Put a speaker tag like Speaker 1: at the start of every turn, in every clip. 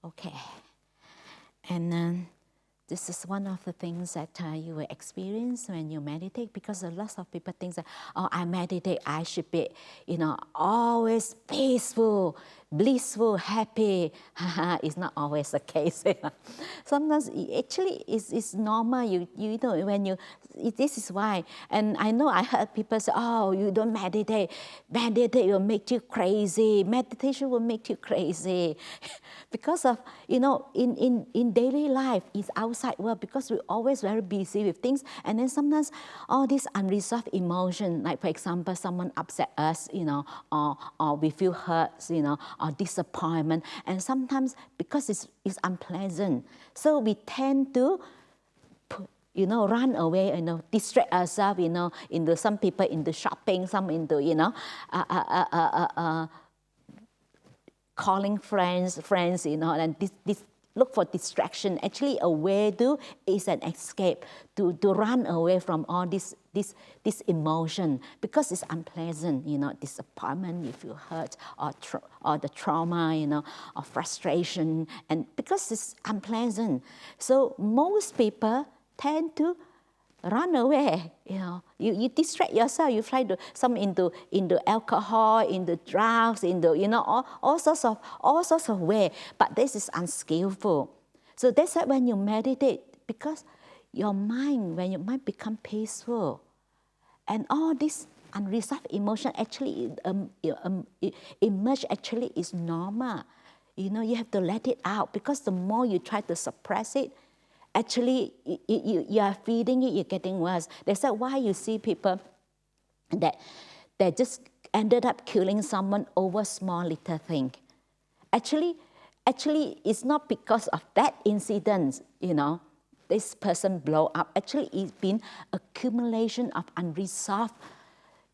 Speaker 1: Okay. And then this is one of the things that you will experience when you meditate, because a lot of people think that, oh, I meditate, I should be, always peaceful, blissful, happy. It's not always the case. Sometimes actually it's normal. You know, when you, this is why. And I know I heard people say, oh, you don't meditate. Meditate will make you crazy. Meditation will make you crazy. Because of, in daily life, it's outside world, because we're always very busy with things. And then sometimes all these unresolved emotion, like for example, someone upset us, or we feel hurt, or disappointment. And sometimes because it's unpleasant, so we tend to run away, distract ourselves, into some people into shopping, some into, calling friends, and this look for distraction. Actually, a way to is an escape to run away from all this emotion, because it's unpleasant. Disappointment, you feel hurt, or the trauma, or frustration, and because it's unpleasant, so most people tend to run away. You distract yourself. You try to some into alcohol, into drugs, into all sorts of way. But this is unskillful. So that's why when you meditate, because when your mind become peaceful, and all this unresolved emotion actually emerge. Actually is normal. You have to let it out, because the more you try to suppress it, actually, you are feeding it, you're getting worse. That's why you see people that just ended up killing someone over small little thing. Actually, it's not because of that incident, this person blow up. Actually, it's been accumulation of unresolved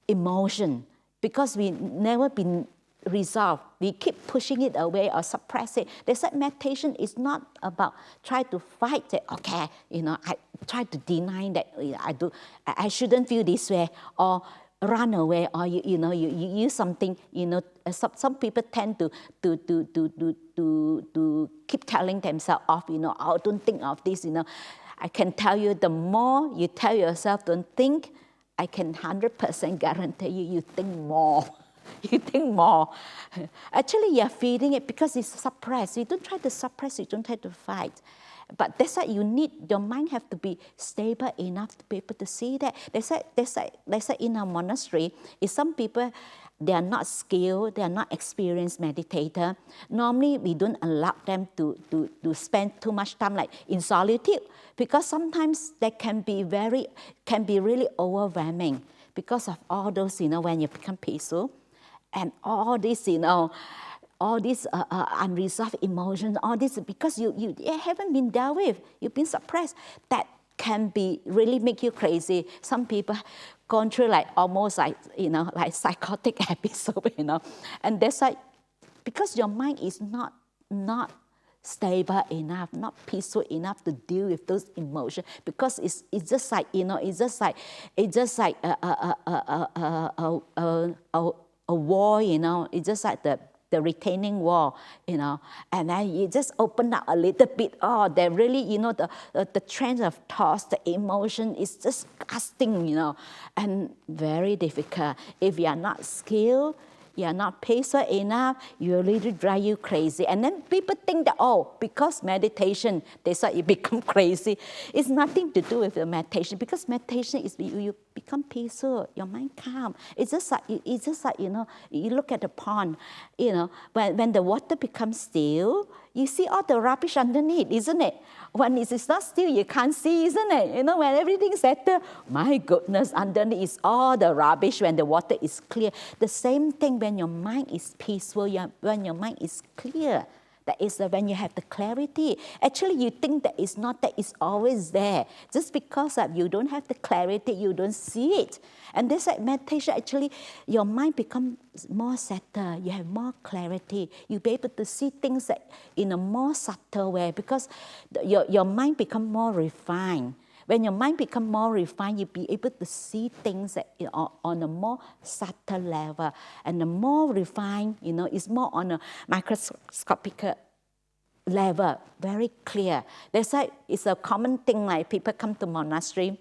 Speaker 1: emotion, because we never been resolved. We keep pushing it away or suppress it. They said meditation is not about try to fight it. Okay, I try to deny that I shouldn't feel this way, or run away, or you use something. Some people tend to keep telling themselves off. Oh, don't think of this. I can tell you, the more you tell yourself don't think, I can 100% guarantee you think more. You think more. Actually, you're feeding it, because it's suppressed. You don't try to suppress, you don't try to fight. But that's why you need, your mind have to be stable enough to be able to see that. That's why in a monastery, if some people, they are not skilled, they are not experienced meditator, normally we don't allow them to spend too much time like in solitude, because sometimes that can be really overwhelming, because of all those, when you become peaceful, and all this, all these unresolved emotions, all this, because you haven't been dealt with, you've been suppressed, that can be really make you crazy. Some people gone through like almost like, like psychotic episode, and that's like, because your mind is not stable enough, not peaceful enough to deal with those emotions, because it's just like, it's just like a wall, it's just like the retaining wall, and then you just open up a little bit. Oh, they really, the trend of thoughts, the emotion is just casting, and very difficult. If you are not skilled, you are not patient enough, you really drive you crazy. And then people think that, because meditation, they say you become crazy. It's nothing to do with the meditation, because meditation is you become peaceful, your mind calm. It's just like you look at the pond, when the water becomes still, you see all the rubbish underneath, isn't it? When it is not still, you can't see, isn't it? When everything's settled, my goodness, underneath is all the rubbish when the water is clear. The same thing when your mind is peaceful, when your mind is clear. That is when you have the clarity. Actually, you think that it's not that it's always there. Just because you don't have the clarity, you don't see it. And this meditation, actually, your mind becomes more settled. You have more clarity. You'll be able to see things in a more subtle way, because your mind becomes more refined. When your mind becomes more refined, you'll be able to see things on a more subtle level. And the more refined, it's more on a microscopic level, very clear. That's why it's a common thing, like people come to monastery,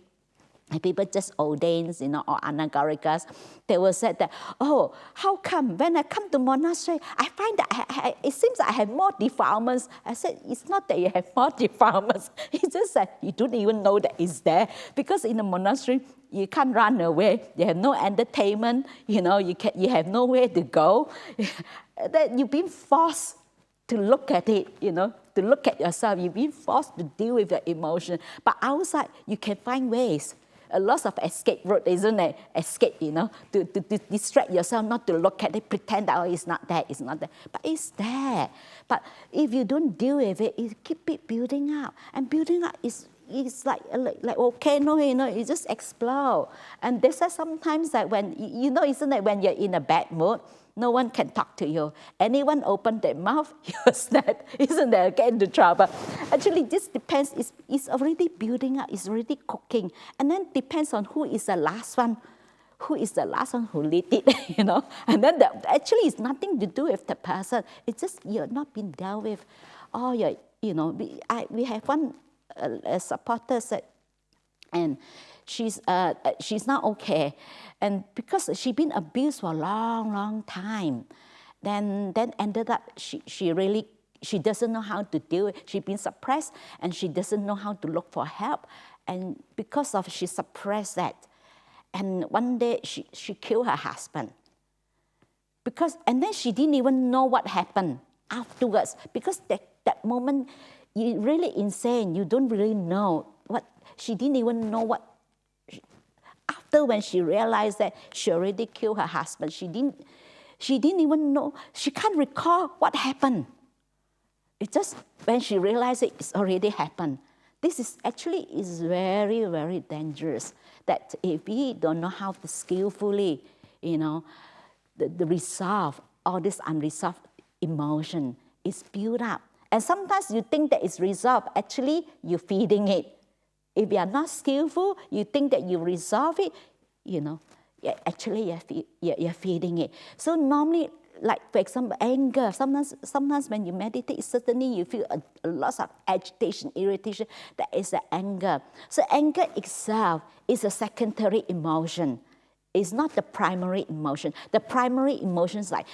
Speaker 1: and people just ordains, or anagarikas, they will say that, oh, how come when I come to monastery, I find that it seems I have more defilements. I said, it's not that you have more defilements. It's just that you don't even know that it's there. Because in the monastery, you can't run away. You have no entertainment. You have nowhere to go. That you've been forced to look at it, to look at yourself. You've been forced to deal with your emotion. But outside, you can find ways. A lot of escape route, isn't it? Escape, to distract yourself, not to look at it, pretend that, it's not there, it's not there. But it's there. But if you don't deal with it, it keep it building up. And building up is like volcano, it just explode. And this is sometimes like when, isn't it when you're in a bad mood, no one can talk to you. Anyone open their mouth, you're sad. Isn't that get into trouble? Actually, this depends. It's already building up. It's already cooking. And then depends on who is the last one. Who is the last one who lit it, And then actually, it's nothing to do with the person. It's just you're not being dealt with. Oh, we have one supporter said, and she's not okay, and because she's been abused for a long time, then ended up she doesn't know how to deal with it. She's been suppressed, and she doesn't know how to look for help, and because of she suppressed that, and one day she killed her husband. And then she didn't even know what happened afterwards, because that moment you're really insane. You don't really know what. She didn't even know what. After when she realized that she already killed her husband, she didn't even know. She can't recall what happened. It's just when she realized it's already happened. This is very, very dangerous. That if we don't know how to skillfully, the resolve all this unresolved emotion is built up. And sometimes you think that it's resolved. Actually, you're feeding it. If you are not skillful, you think that you resolve it, actually you're feeding it. So normally, like for example, anger, sometimes when you meditate, certainly you feel a lot of agitation, irritation. That is the anger. So anger itself is a secondary emotion. It's not the primary emotion. The primary emotions like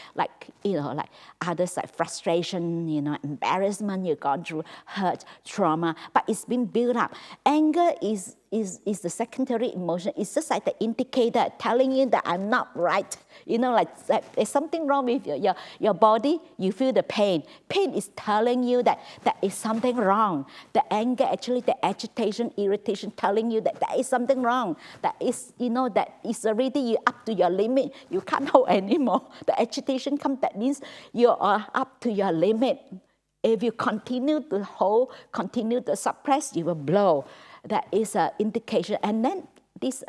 Speaker 1: others like frustration, embarrassment you've gone through, hurt, trauma, but it's been built up. Anger is the secondary emotion. It's just like the indicator telling you that I'm not right. Like there's something wrong with your body, you feel the pain. Pain is telling you that there is something wrong. The anger, actually the agitation, irritation telling you that there is something wrong. That is, that is already you up to your limit. You can't hold anymore. The agitation comes, that means you are up to your limit. If you continue to hold, continue to suppress, you will blow. That is an indication. And then this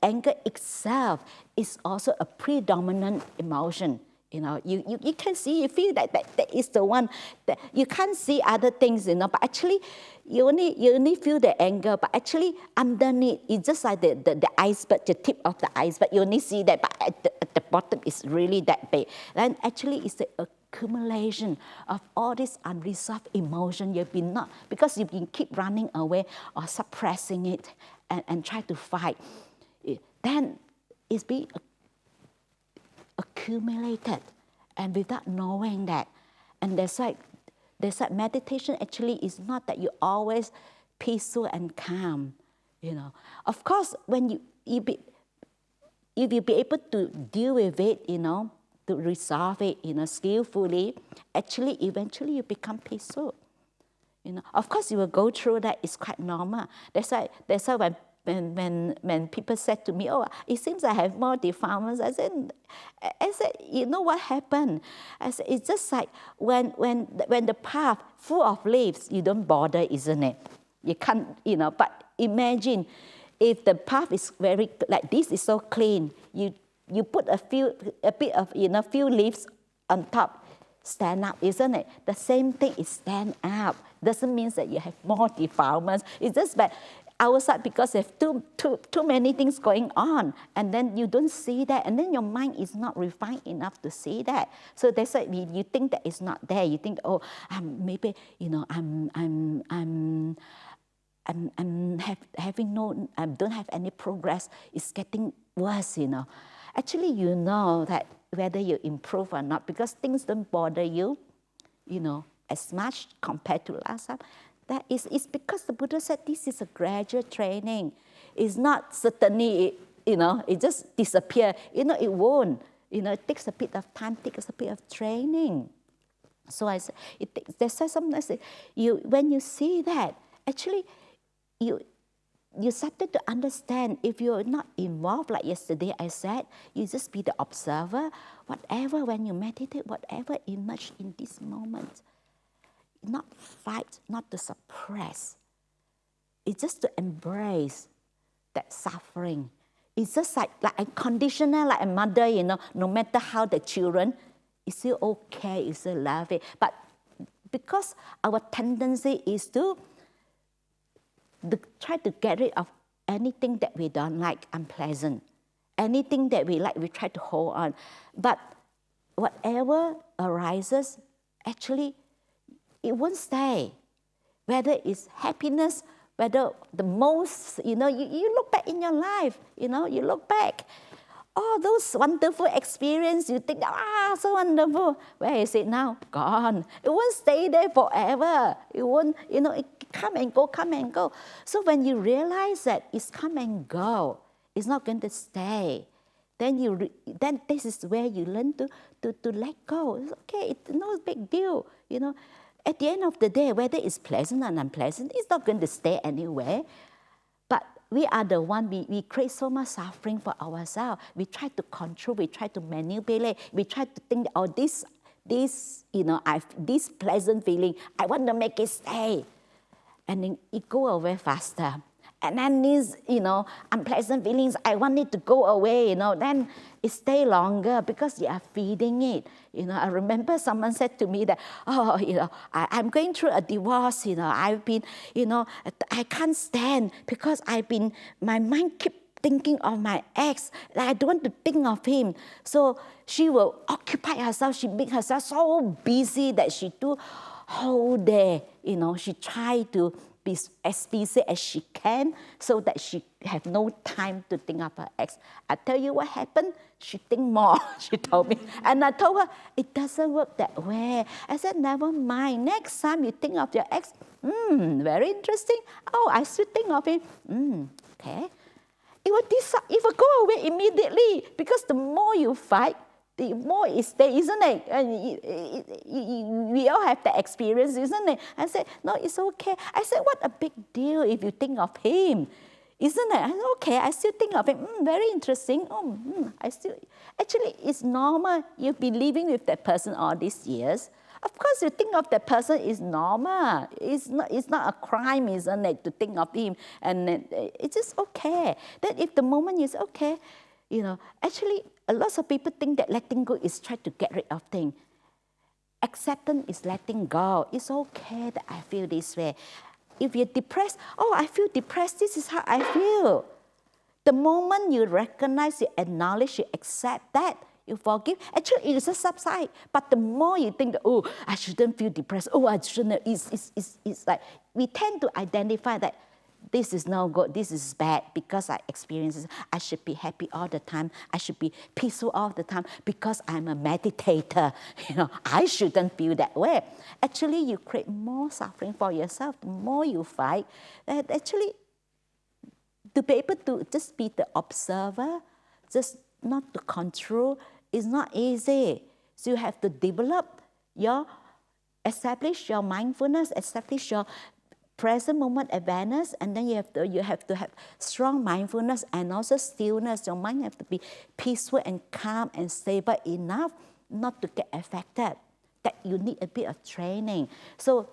Speaker 1: anger itself is also a predominant emotion. You can see, you feel that is the one that you can't see other things, but actually you only feel the anger, but actually underneath it's just like the iceberg, the tip of the iceberg. You only see that, but at the bottom it's really that big. And actually it's the accumulation of all this unresolved emotion because you've been keep running away or suppressing it and try to fight. Then it's being accumulated, and without knowing that. And there's like meditation actually is not that you're always peaceful and calm. Of course, when if you be able to deal with it, to resolve it, skillfully, actually eventually you become peaceful. Of course you will go through that. It's quite normal. That's why when people said to me, oh, it seems I have more defilements, I said, you know what happened? I said, it's just like when the path full of leaves, you don't bother, isn't it? You can't, but imagine if the path is very, like this is so clean, you put a bit of, few leaves on top, stand up, isn't it? The same thing is stand up. Doesn't mean that you have more defilements. It's just that outside because there's too many things going on, and then you don't see that, and then your mind is not refined enough to see that. So that's why you think that it's not there. You think, oh, maybe I don't have any progress. It's getting worse, Actually, you know that whether you improve or not, because things don't bother you, as much compared to last time. That is because the Buddha said this is a gradual training. It's not certainly, it just disappear. It won't. It takes a bit of time, takes a bit of training. So I said, that's why sometimes when you see that, actually, you started to understand. If you're not involved, like yesterday I said, you just be the observer. Whatever, when you meditate, whatever emerge in this moment, not fight, not to suppress. It's just to embrace that suffering. It's just like unconditional, like a mother, no matter how the children, it's still okay, it's still loving. But because our tendency is to try to get rid of anything that we don't like, unpleasant. Anything that we like, we try to hold on. But whatever arises, actually, it won't stay. Whether it's happiness, whether the most, you look back in your life, you look back. All those wonderful experiences, you think, so wonderful. Where is it now? Gone. It won't stay there forever. It won't, it come and go, come and go. So when you realize that it's come and go, it's not going to stay, then then this is where you learn to let go. It's okay, it's no big deal, At the end of the day, whether it's pleasant or unpleasant, it's not going to stay anywhere. But we are the one, we create so much suffering for ourselves. We try to control, we try to manipulate, we try to think, this pleasant feeling, I want to make it stay. And then it go away faster. And then these, unpleasant feelings, I want it to go away, then it stay longer because you are feeding it. I remember someone said to me that, I'm going through a divorce, I've been, I can't stand because my mind keep thinking of my ex. I don't want to think of him. So she will occupy herself, she make herself so busy that she do whole day, she try to be as busy as she can so that she have no time to think of her ex. I tell you what happened, she think more, she told me. And I told her, it doesn't work that way. I said, never mind, next time you think of your ex, very interesting. Oh, I still think of him. Okay. It will go away immediately because the more you fight, the more it stays, isn't it? And we all have that experience, isn't it? I said, no, it's okay. I said, what a big deal if you think of him, isn't it? I said, okay, I still think of him. Very interesting. Actually, it's normal. You've been living with that person all these years. Of course, you think of that person is normal. It's not a crime, isn't it, to think of him. And it's just okay. Then if the moment is okay, actually, a lot of people think that letting go is trying to get rid of things. Acceptance is letting go. It's okay that I feel this way. If you're depressed, I feel depressed, this is how I feel. The moment you recognize, you acknowledge, you accept that, you forgive, actually it just subside. But the more you think, I shouldn't feel depressed, I shouldn't, it's like, we tend to identify that this is no good, this is bad because I experience this. I should be happy all the time. I should be peaceful all the time because I'm a meditator. I shouldn't feel that way. Actually, you create more suffering for yourself. The more you fight, actually, to be able to just be the observer, just not to control, is not easy. So you have to establish your mindfulness, establish your present moment awareness, and then you have to have strong mindfulness and also stillness. Your mind have to be peaceful and calm and stable enough not to get affected. That you need a bit of training. So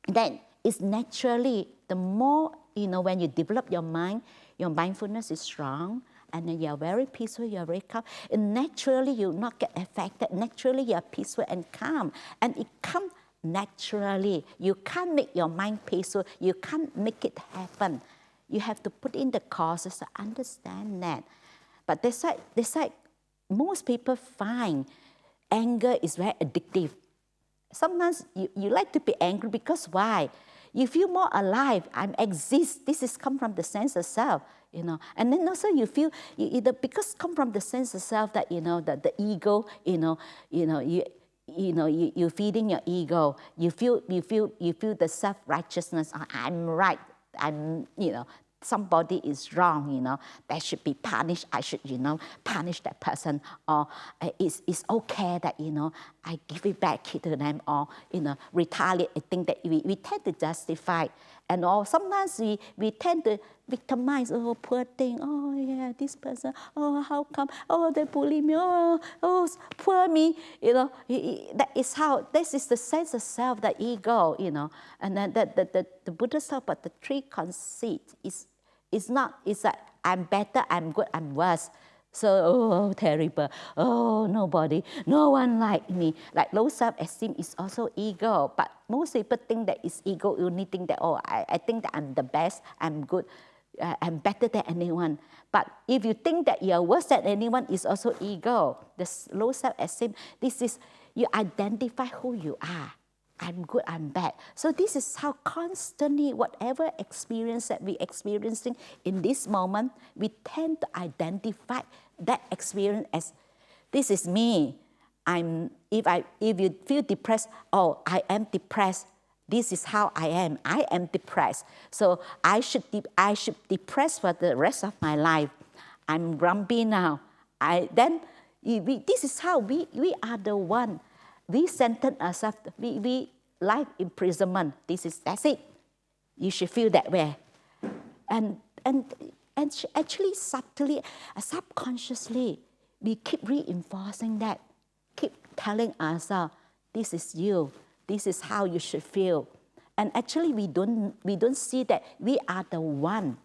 Speaker 1: then it's naturally, the more, when you develop your mind, your mindfulness is strong, and then you're very peaceful, you're very calm, and naturally you will not get affected. Naturally you're peaceful and calm, and it comes naturally. You can't make your mind peaceful. You can't make it happen. You have to put in the causes to understand that. But that's why most people find anger is very addictive. Sometimes you like to be angry because why? You feel more alive. I exist. This is come from the sense of self, And then also you feel because come from the sense of self that that the ego, you're feeding your ego. You feel the self-righteousness. I'm right. Somebody is wrong, that should be punished. I should, punish that person. Or it's okay that, I give it back to them or, retaliate. I think that we tend to justify. And or sometimes we tend to victimize. Oh, poor thing. Oh, yeah, this person. Oh, how come? Oh, they bully me. Oh, poor me. This is the sense of self, the ego, And then the Buddha talk about the three conceits. It's like I'm better, I'm good, I'm worse. So, terrible. Oh, no one like me. Like low self-esteem is also ego. But most people think that it's ego. You only think that, I think that I'm the best, I'm good, I'm better than anyone. But if you think that you're worse than anyone, it's also ego. The low self-esteem, this is, you identify who you are. I'm good, I'm bad. So this is how constantly, whatever experience that we're experiencing in this moment, we tend to identify that experience as, this is me. If you feel depressed, I am depressed. This is how I am. I am depressed. So I should depressed for the rest of my life. I'm grumpy now. This is how we are the one. We sentence ourselves, we life imprisonment. That's it. You should feel that way. And actually subtly, subconsciously, we keep reinforcing that. Keep telling ourselves, this is you. This is how you should feel. And actually we don't see that we are the one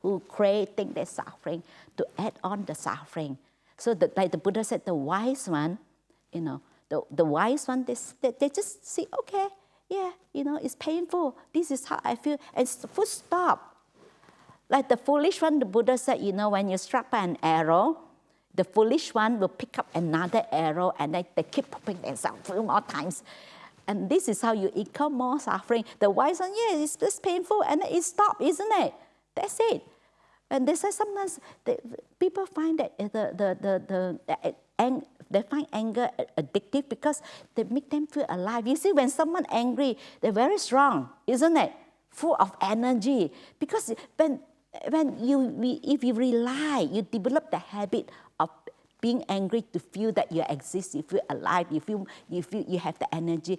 Speaker 1: who creating the suffering to add on the suffering. So like the Buddha said, the wise one, the wise one, they just say, okay, yeah, it's painful. This is how I feel. And full stop. Like the foolish one, the Buddha said, when you're struck by an arrow, the foolish one will pick up another arrow and they keep popping themselves a few more times. And this is how you incur more suffering. The wise one, yeah, it's just painful and it stops, isn't it? That's it. And they say sometimes people find that they find anger addictive because they make them feel alive. You see, when someone angry, they're very strong, isn't it? Full of energy. Because if you rely, you develop the habit of being angry to feel that you exist, you feel alive, you feel you have the energy.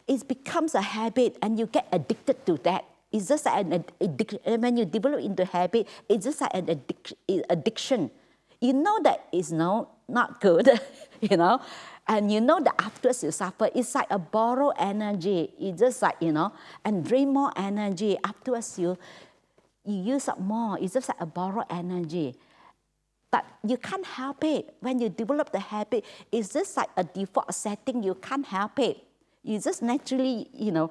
Speaker 1: It becomes a habit, and you get addicted to that. It's just like an addiction. When you develop into habit, it's just like an addiction. You know that it's not good, and you know that afterwards you suffer. It's like a borrowed energy. It's just like, and drain more energy. Afterwards you use up more. It's just like a borrowed energy. But you can't help it. When you develop the habit, it's just like a default setting. You can't help it. You just naturally, you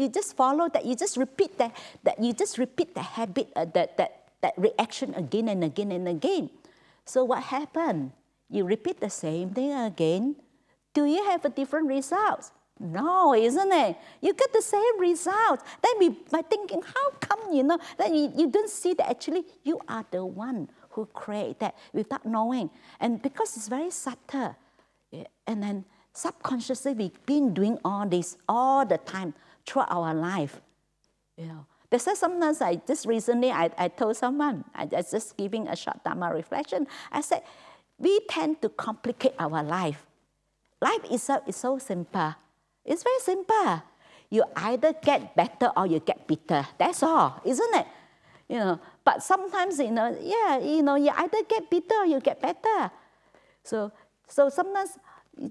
Speaker 1: just follow that. You just repeat that you just repeat the habit, that reaction again and again and again. So what happened? You repeat the same thing again. Do you have a different result? No, isn't it? You get the same result. Then by thinking, how come, then you don't see that actually you are the one who create that without knowing. And because it's very subtle, and then subconsciously we've been doing all this all the time throughout our life. That's why sometimes just recently I told someone, I was just giving a short Dharma reflection. I said, we tend to complicate our life. Life itself is so simple. It's very simple. You either get better or you get bitter. That's all, isn't it? But sometimes, you either get bitter or you get better. So sometimes,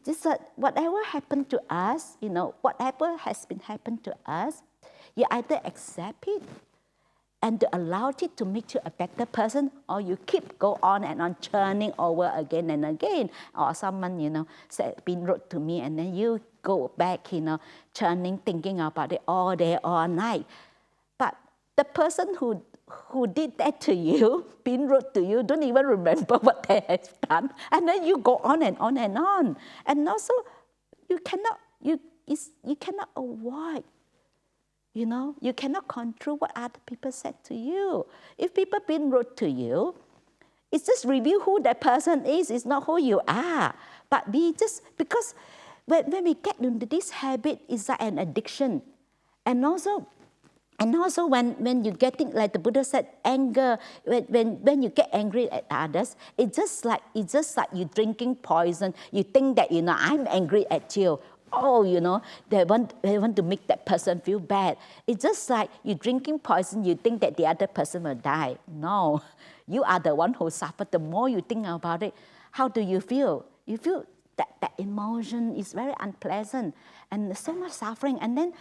Speaker 1: just whatever happened to us, whatever has been happened to us, you either accept it and to allow it to make you a better person, or you go on and on churning over again and again. Or someone, been rude to me, and then you go back, churning, thinking about it all day, all night. But the person who did that to you, being rude to you, don't even remember what they have done. And then you go on and on and on. And also, you cannot avoid, you cannot control what other people said to you. If people been rude to you, it's just reveal who that person is. It's not who you are. But because when we get into this habit, it's like an addiction. And also when you're getting, like the Buddha said, anger, when you get angry at others, it's just like you're drinking poison. You think that, I'm angry at you. Oh, they want to make that person feel bad. It's just like you're drinking poison, you think that the other person will die. No, you are the one who suffered. The more you think about it, how do you feel? You feel that emotion is very unpleasant and so much suffering. And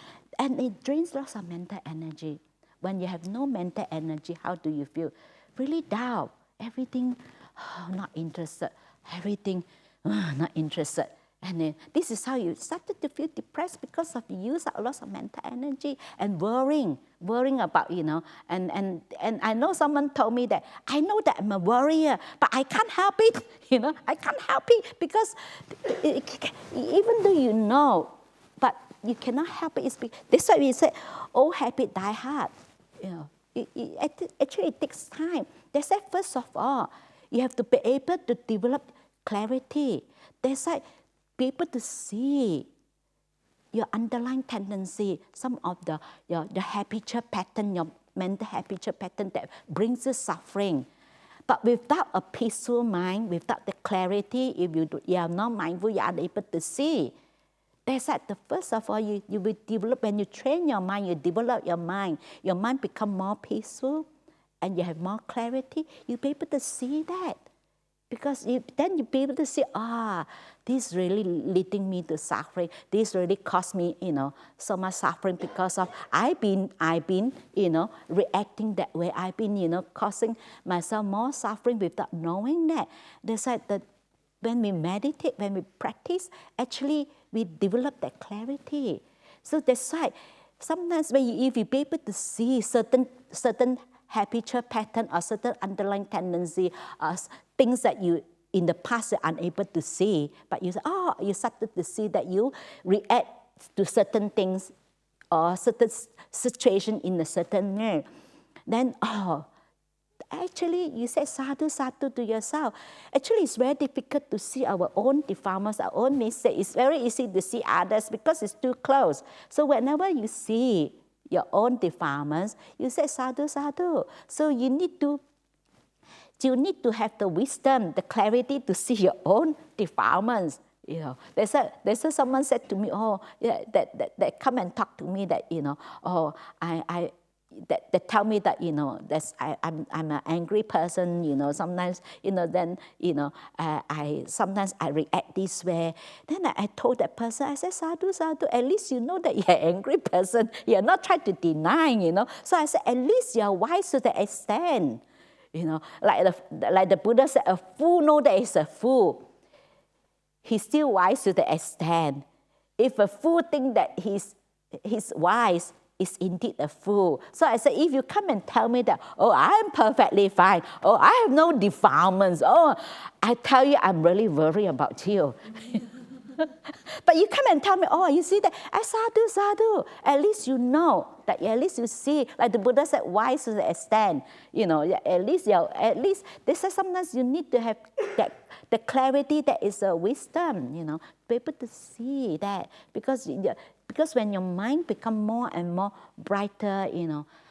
Speaker 1: it drains lots of mental energy. When you have no mental energy, how do you feel? Really down. Everything, not interested. Everything, not interested. And this is how you started to feel depressed, because of you use a lot of mental energy and worrying about, and I know someone told me that, I know that I'm a worrier, but I can't help it, I can't help it, because even though you know, but you cannot help it. That's why we say, old habit die hard. Actually it takes time. They said, first of all, you have to be able to develop clarity. They said, be able to see your underlying tendency, some of your habitual pattern, your mental habitual pattern that brings you suffering. But without a peaceful mind, without the clarity, if you are not mindful, you are unable to see. They said, first of all, you will develop, when you train your mind, you develop your mind become more peaceful, and you have more clarity, you'll be able to see that. Because then you'll be able to see, this really leading me to suffering. This really caused me, so much suffering because of I've been, reacting that way. I've been, causing myself more suffering without knowing that. They said that when we meditate, when we practice, actually we develop that clarity. So that's why sometimes if you be able to see certain habitual pattern or certain underlying tendency, things that you in the past you're unable to see, but you say, you started to see that you react to certain things or certain situation in a certain way. Then, actually you say sadhu, sadhu to yourself. Actually, it's very difficult to see our own defilements, our own mistakes. It's very easy to see others because it's too close. So whenever you see your own defilements, you say sadhu, sadhu. So you need to have the wisdom, the clarity to see your own defilements. There's someone said to me, that come and talk to me that, that tell me that, I'm an angry person, sometimes, then, sometimes I react this way. Then I told that person, I said, sadhu, sadhu, at least you know that you're an angry person. You're not trying to deny, So I said, at least you're wise to the extent. Like the Buddha said, a fool knows that he's a fool. He's still wise to the extent. If a fool thinks that he's wise, is indeed a fool. So I said, if you come and tell me that, I'm perfectly fine. I have no defilements. I tell you, I'm really worried about you. But you come and tell me, you see that, sadhu, sadhu. At least you know, that at least you see, like the Buddha said, wise to the extent. At least they say sometimes you need to have the clarity that is a wisdom, be able to see that. Because when your mind becomes more and more brighter,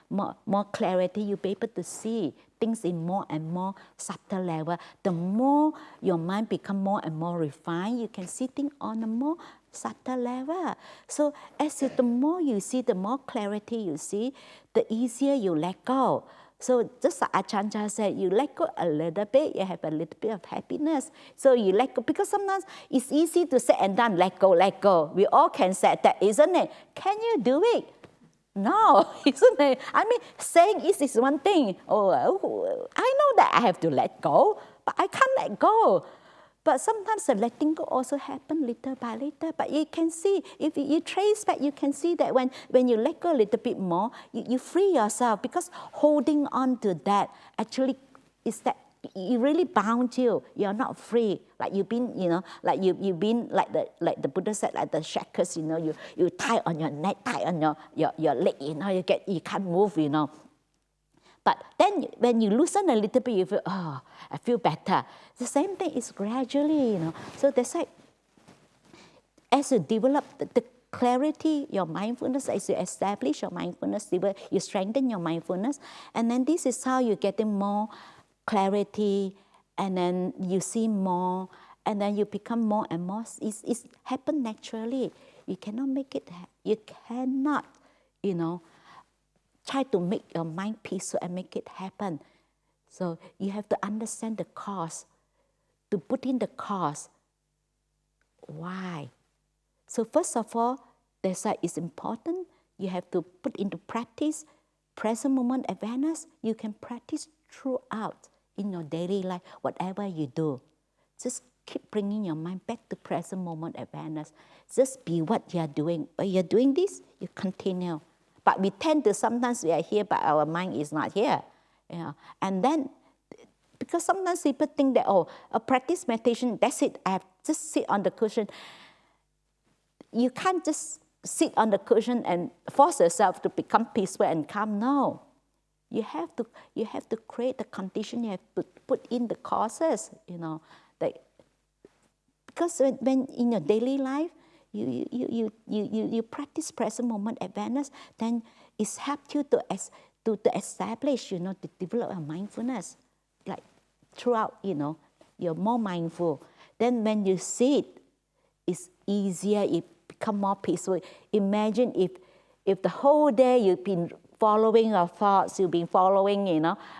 Speaker 1: more clarity, you'll be able to see things in more and more subtle level. The more your mind becomes more and more refined, you can see things on a more subtle level. So the more you see, the more clarity you see, the easier you let go. So just like Ajahn said, you let go a little bit, you have a little bit of happiness. So you let go, because sometimes it's easy to say and done, let go, let go. We all can say that, isn't it? Can you do it? No, isn't it? I mean, saying is one thing. I know that I have to let go, but I can't let go. But sometimes the letting go also happen little by little. But you can see, if you trace back, you can see that when you let go a little bit more, you free yourself, because holding on to that actually is that it really bound you. You're not free. Like you've been, like you've been like the Buddha said, like the shackles, you tie on your neck, tie on your leg, you can't move, But then when you loosen a little bit, you feel, oh, I feel better. The same thing is gradually, So that's like, as you develop the clarity, your mindfulness, as you establish your mindfulness, you strengthen your mindfulness. And then this is how you're getting more clarity, and then you see more, and then you become more and more. It's happen naturally. You cannot make it, you cannot, try to make your mind peaceful and make it happen. So you have to understand the cause, to put in the cause. Why? So first of all, that's why it's important. You have to put into practice present moment awareness. You can practice throughout in your daily life, whatever you do. Just keep bringing your mind back to present moment awareness. Just be what you're doing. When you're doing this, you continue. But we tend to, sometimes we are here, but our mind is not here. And then, because sometimes people think that, a practice meditation, that's it, I have just sit on the cushion. You can't just sit on the cushion and force yourself to become peaceful and calm. No. You have to create the condition, you have to put in the causes, because when in your daily life, you practice present moment awareness, then it's helped you to establish, to develop a mindfulness, like throughout, you're more mindful. Then when you sit, it's easier, it become more peaceful. Imagine if the whole day you've been following your thoughts, you've been following,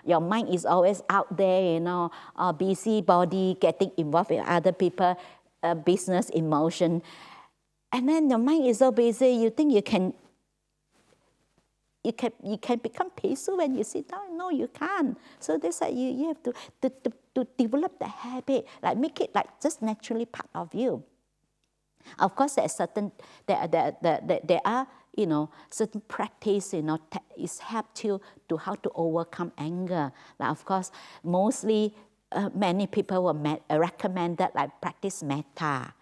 Speaker 1: your mind is always out there, busy body, getting involved with other people, business, emotion. And then your mind is so busy, you think you can become peaceful when you sit down. No, you can't. So that's why you have to develop the habit, like make it like just naturally part of you. Of course, there are certain practice, is helped you to how to overcome anger. Like of course, mostly many people will recommend that, like practice metta,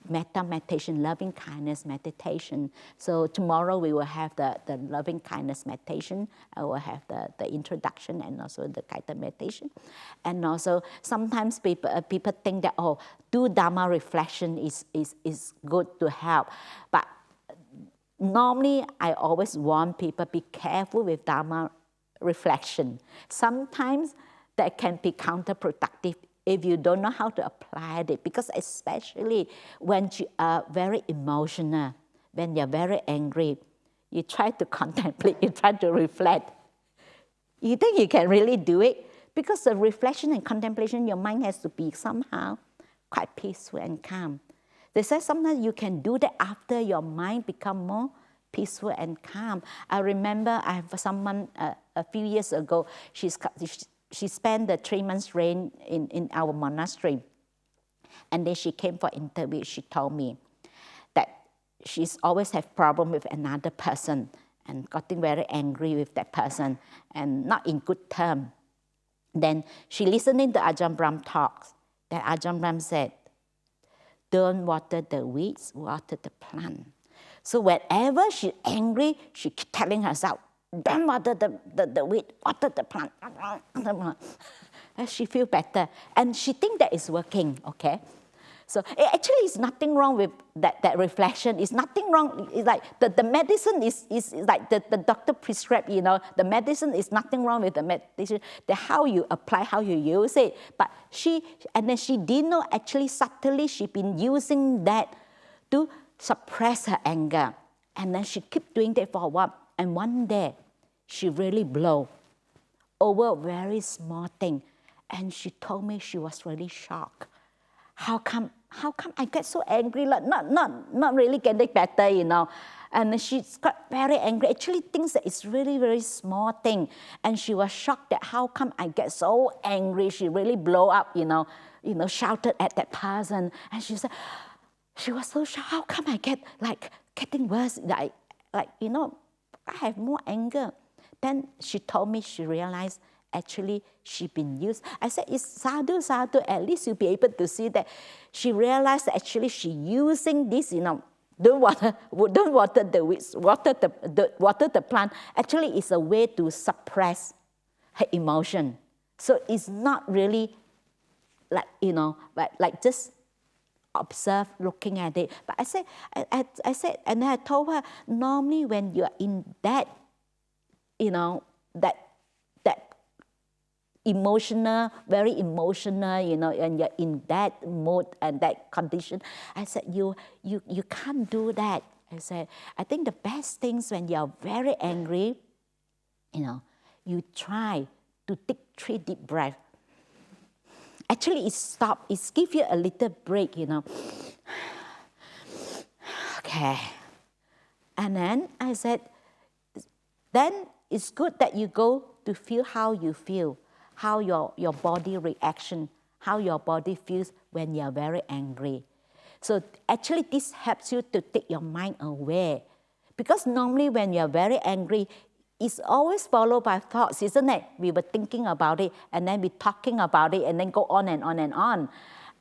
Speaker 1: metta meditation, loving kindness meditation. So tomorrow we will have the loving kindness meditation. I will have the introduction and also the guided meditation. And also sometimes people think that, do Dharma reflection is good to help. But normally I always warn people, be careful with Dharma reflection. Sometimes that can be counterproductive if you don't know how to apply it, because especially when you are very emotional, when you're very angry, you try to contemplate, you try to reflect. You think you can really do it? Because the reflection and contemplation, your mind has to be somehow quite peaceful and calm. They say sometimes you can do that after your mind become more peaceful and calm. I remember I have someone a few years ago, she spent the 3 months reign in our monastery. And then she came for interview. She told me that she's always have problem with another person and getting very angry with that person and not in good term. Then she listening to Ajahn Brahm talks. That Ajahn Brahm said, don't water the weeds, water the plant. So whenever she's angry, she keep telling herself, don't water the weed, water the plant. She feel better. And she think that is working, okay? So actually is nothing wrong with that reflection. It's nothing wrong. It's like the medicine is like the doctor prescribed, the medicine is nothing wrong with the medicine. The how you apply, how you use it. But she didn't know actually subtly she been using that to suppress her anger. And then she kept doing that for a while. And one day, she really blew over a very small thing. And she told me she was really shocked. How come I get so angry? Like not really getting better, And she got very angry, actually thinks that it's really very small thing. And she was shocked that how come I get so angry. She really blow up, shouted at that person. And she said, she was so shocked, how come I get getting worse, I have more anger. Then she told me she realized actually she'd been used. I said, it's sadhu, at least you'll be able to see that she realized that actually she using this, don't water the weeds, water the plant. Actually, it's a way to suppress her emotion. So it's not really like just observe, looking at it. But I said, and I told her, normally when you're in that, that emotional, very emotional, and you're in that mode and that condition, I said, you can't do that. I said, I think the best things when you're very angry, you try to take 3 deep breaths. Actually, it gives you a little break, Okay. And then I said, then it's good that you go to feel how you feel, how your body reaction, how your body feels when you're very angry. So actually this helps you to take your mind away. Because normally when you're very angry, it's always followed by thoughts, isn't it? We were thinking about it, and then we're talking about it, and then go on and on and on.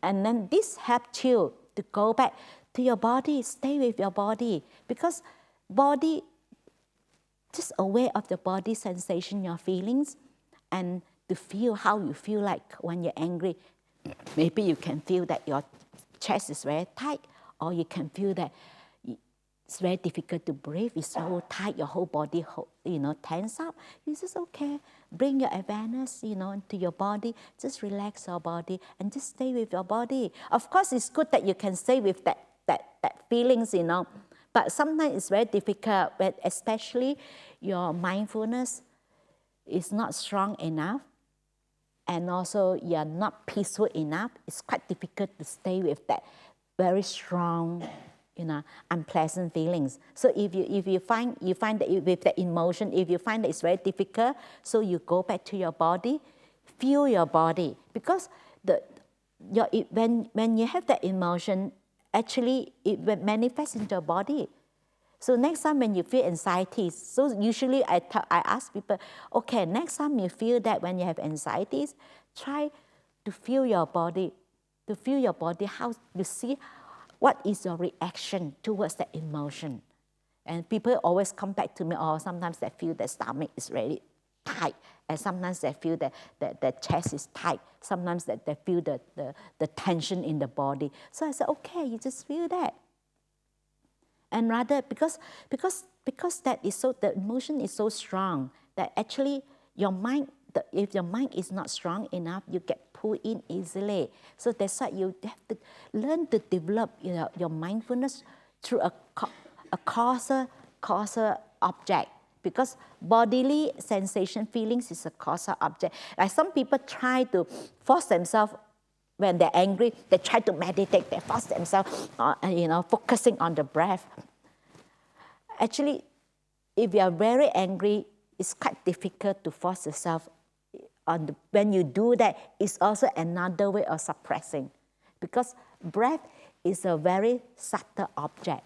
Speaker 1: And then this helps you to go back to your body, stay with your body. Because body, just aware of the body sensation, your feelings, and to feel how you feel like when you're angry. Maybe you can feel that your chest is very tight, or you can feel that it's very difficult to breathe, it's so tight, your whole body, tense up. It's just okay. Bring your awareness, into your body. Just relax your body and just stay with your body. Of course, it's good that you can stay with that feelings, But sometimes it's very difficult, but especially your mindfulness is not strong enough, and also you're not peaceful enough. It's quite difficult to stay with that very strong, unpleasant feelings. So if you find that with the emotion, if you find that it's very difficult, so you go back to your body, feel your body, because when you have that emotion, actually it will manifest into your body. So next time when you feel anxieties, so usually I ask people, okay, next time you feel that when you have anxieties, try to feel your body, how you see what is your reaction towards that emotion. And people always come back to me, or sometimes they feel their stomach is really tight, and sometimes they feel that the chest is tight, sometimes that they feel the tension in the body. So I said, okay, you just feel that. And rather, because that is so, the emotion is so strong that actually your mind, if your mind is not strong enough, you get pulled in easily. So that's why you have to learn to develop your mindfulness through a causal object. Because bodily sensation, feelings is a causal object. Like some people try to force themselves. When they're angry, they try to meditate, they force themselves, focusing on the breath. Actually, if you are very angry, it's quite difficult to force yourself when you do that, it's also another way of suppressing. Because breath is a very subtle object.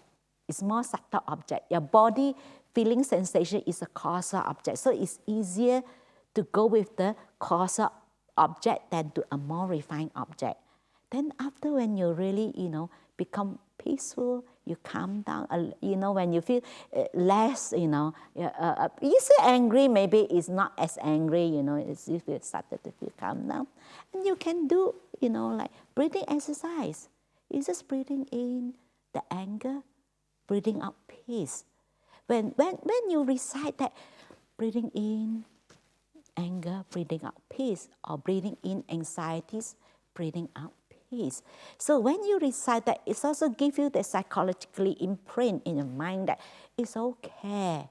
Speaker 1: It's more subtle object. Your body feeling sensation is a causal object. So it's easier to go with the causal object than to a more refined object. Then after when you really, become peaceful, you calm down, when you feel less, you say angry, maybe it's not as angry, it's if you started to feel calm down. And you can do, like breathing exercise. It's just breathing in the anger, breathing out peace. When you recite that, breathing in anger, breathing out peace, or breathing in anxieties, breathing out peace. So when you recite that, it also gives you the psychologically imprint in your mind that it's okay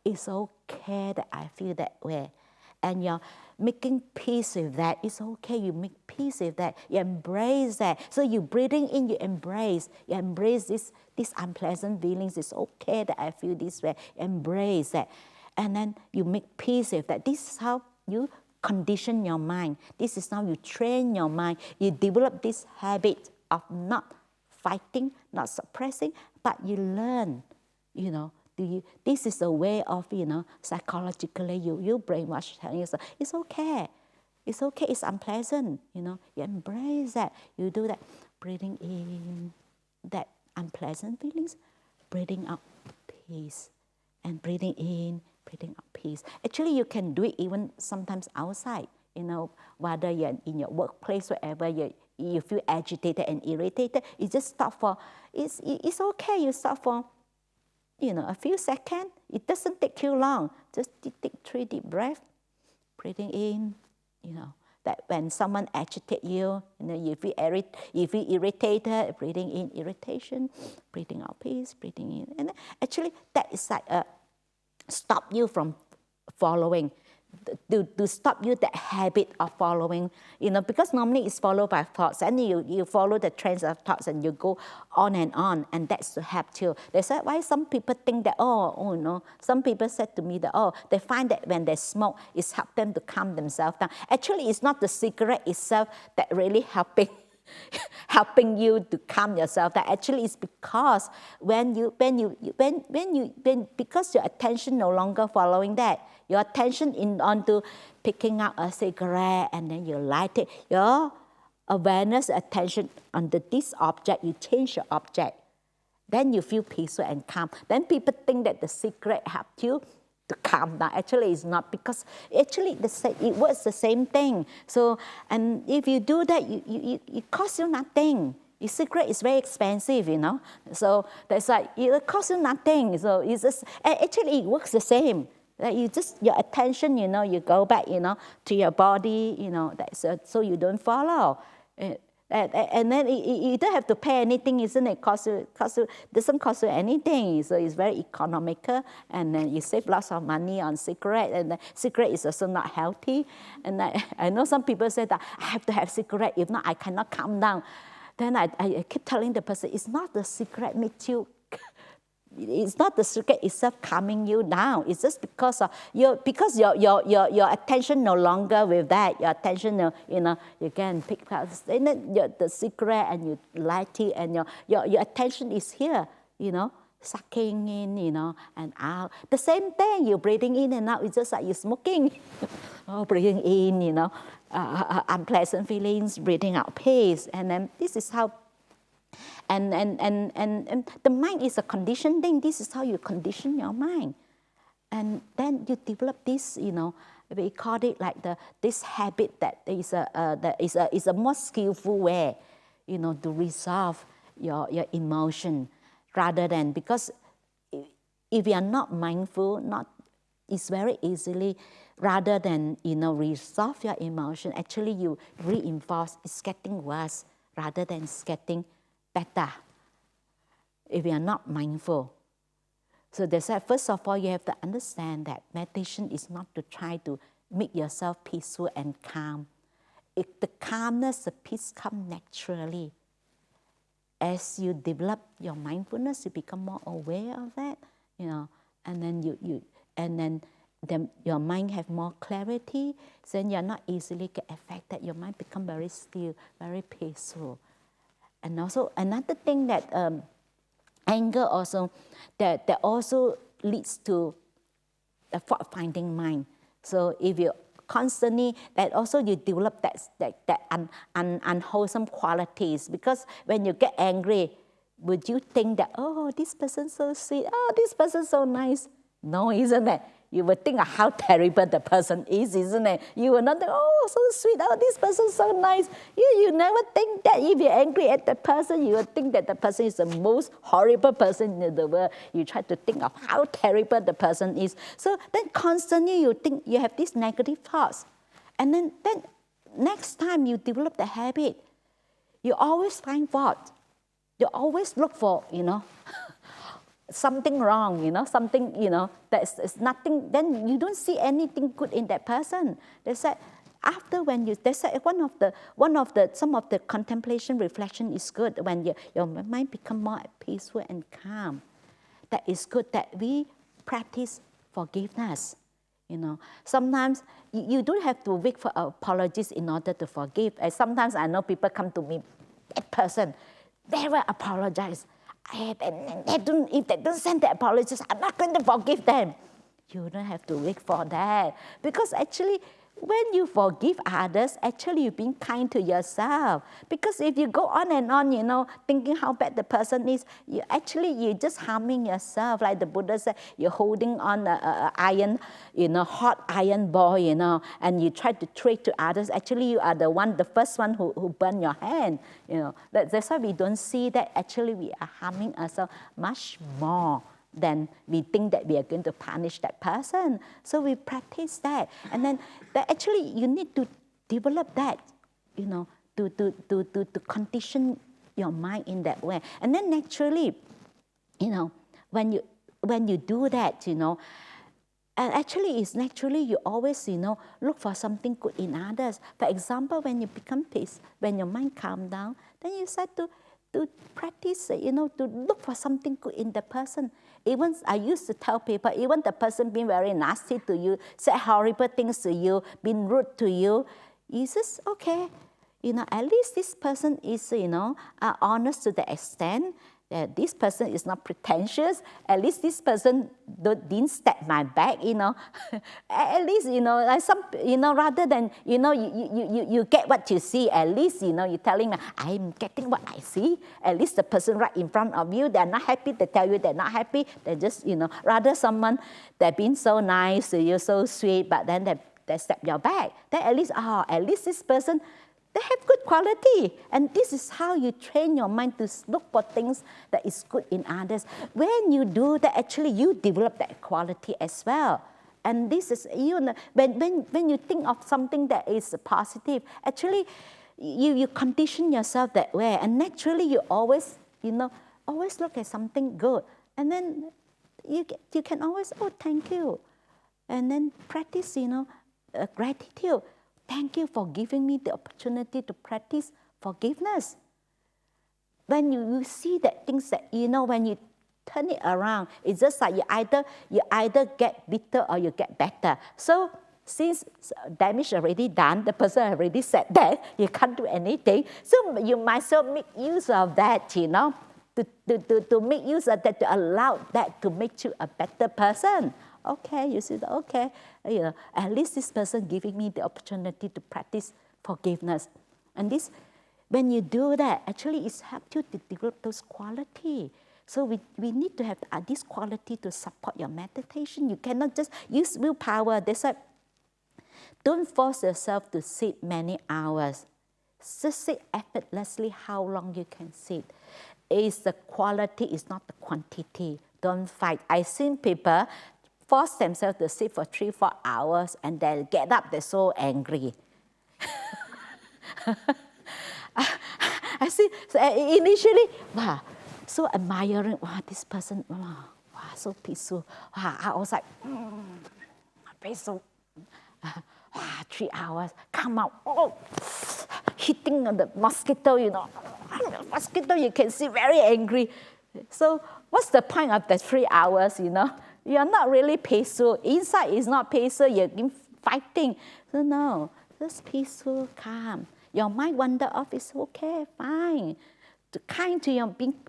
Speaker 1: that I feel that way. and you're making peace with that. It's okay, you make peace with that. You embrace that. So you breathing in, you embrace this unpleasant feelings. It's okay that I feel this way. Embrace that. And then you make peace with that. This is how you condition your mind. This is how you train your mind. You develop this habit of not fighting, not suppressing, but you learn, this is a way of, psychologically you brainwash telling yourself, it's okay, it's unpleasant, you embrace that, you do that, breathing in that unpleasant feelings, breathing out peace, and breathing in, breathing out peace. Actually, you can do it even sometimes outside, whether you're in your workplace, wherever you feel agitated and irritated, you just stop for, it's okay, you stop for, a few seconds. It doesn't take too long. Just take 3 deep breaths, breathing in, that when someone agitates you, you feel irritated, breathing in irritation, breathing out peace, breathing in. And actually, that is like stop you from following, to stop you that habit of following, because normally it's followed by thoughts, and you follow the trends of thoughts and you go on, and that's to help too. That's why some people think that, some people said to me that, they find that when they smoke, it's help them to calm themselves down. Actually, it's not the cigarette itself that really helping you to calm yourself down. Actually, it's because because your attention no longer following that, your attention onto picking up a cigarette and then you light it, your awareness, attention onto this object, you change your object, then you feel peaceful and calm. Then people think that the cigarette helped you to calm down. Actually, it's not, because actually it works the same thing. So, and if you do that, it costs you nothing. Your cigarette is very expensive, So that's like, it costs you nothing. So it's just, actually it works the same. Like your attention, you go back, to your body, so you don't follow. And then you don't have to pay anything, isn't it? Doesn't cost you anything. So it's very economical, and then you save lots of money on cigarette, and the cigarette is also not healthy. And I know some people say that I have to have cigarette, if not I cannot calm down. Then I keep telling the person, it's not the cigarette makes you. It's not the cigarette itself calming you down. It's just because your attention no longer with that. Your attention, you can pick up the cigarette and you light it, and your attention is here, sucking in, and out. The same thing. You're breathing in and out. It's just like you're smoking. Breathing in, unpleasant feelings. Breathing out peace, and then this is how. And the mind is a conditioned thing. This is how you condition your mind. And then you develop this, we call it like this habit that is a more skillful way, to resolve your emotion, rather than, because if you are not mindful, it's very easily, rather than, resolve your emotion, actually you reinforce, it's getting worse rather than it's getting better if you are not mindful. So that's why, first of all, you have to understand that meditation is not to try to make yourself peaceful and calm. The calmness, the peace come naturally. As you develop your mindfulness, you become more aware of that, and then then your mind have more clarity. So then you're not easily get affected. Your mind become very still, very peaceful. And also another thing that anger also, that also leads to the fault-finding mind. So if you constantly, that also you develop that unwholesome qualities, because when you get angry, would you think that, this person's so sweet, this person's so nice? No, isn't it? You will think of how terrible the person is, isn't it? You will not think, so sweet, this person's so nice. You never think that if you're angry at the person, you will think that the person is the most horrible person in the world. You try to think of how terrible the person is. So then constantly you think, you have these negative thoughts. And then next time you develop the habit, you always find fault. You always look for, something wrong, something, that's nothing, then you don't see anything good in that person. They said, after when they said some of the contemplation reflection is good when your mind become more peaceful and calm. That is good that we practice forgiveness. Sometimes you don't have to wait for apologies in order to forgive. Sometimes I know people come to me, that person, they will apologize. If they don't send the apologies, I'm not going to forgive them. You don't have to wait for that. Because actually, when you forgive others, actually you're being kind to yourself. Because if you go on and on, thinking how bad the person is, you're just harming yourself. Like the Buddha said, you're holding on a iron, hot iron ball, and you try to trade to others. Actually, you are the first one who burn your hand. That's why we don't see that actually we are harming ourselves much more than we think that we are going to punish that person. So we practice that. And then actually you need to develop that, to condition your mind in that way. And then naturally, when you do that, and actually it's naturally you always, look for something good in others. For example, when you become peace, when your mind calms down, then you start to practice, to look for something good in the person. Even I used to tell people, even the person being very nasty to you, said horrible things to you, been rude to you, you just, okay, at least this person is, honest to the extent that this person is not pretentious. At least this person didn't stab my back, At least, like some, rather than, you get what you see. At least, you're telling me, I'm getting what I see. At least the person right in front of you, they're not happy. They tell you they're not happy. They just, rather someone they're being so nice to you, so sweet, but then they stab your back. Then at least this person, they have good quality. And this is how you train your mind to look for things that is good in others. When you do that, actually you develop that quality as well. And this is, when you think of something that is positive, actually you condition yourself that way. And naturally you always look at something good. And then you can always, thank you. And then practice, gratitude. Thank you for giving me the opportunity to practice forgiveness. When you see that things that, when you turn it around, it's just like you either get bitter or you get better. So since damage already done, the person already said that, you can't do anything. So you might as well make use of that, to make use of that, to allow that to make you a better person. Okay, you see, okay, at least this person giving me the opportunity to practice forgiveness. And this, when you do that, actually it's helped you to develop those qualities. So we need to have this quality to support your meditation. You cannot just use willpower. That's why don't force yourself to sit many hours. Just sit effortlessly how long you can sit. It's the quality, it's not the quantity. Don't fight. I've seen people force themselves to sit for 3-4 hours and then get up, they're so angry. I see, so initially, wow, so admiring, wow, this person, wow, so peaceful. Wow, I was like, peaceful. 3 hours, come out, hitting on the mosquito, Mosquito, you can see very angry. So what's the point of the 3 hours, You're not really peaceful. Inside is not peaceful. You're fighting. So no, just peaceful, calm. Your mind wander off is okay, fine.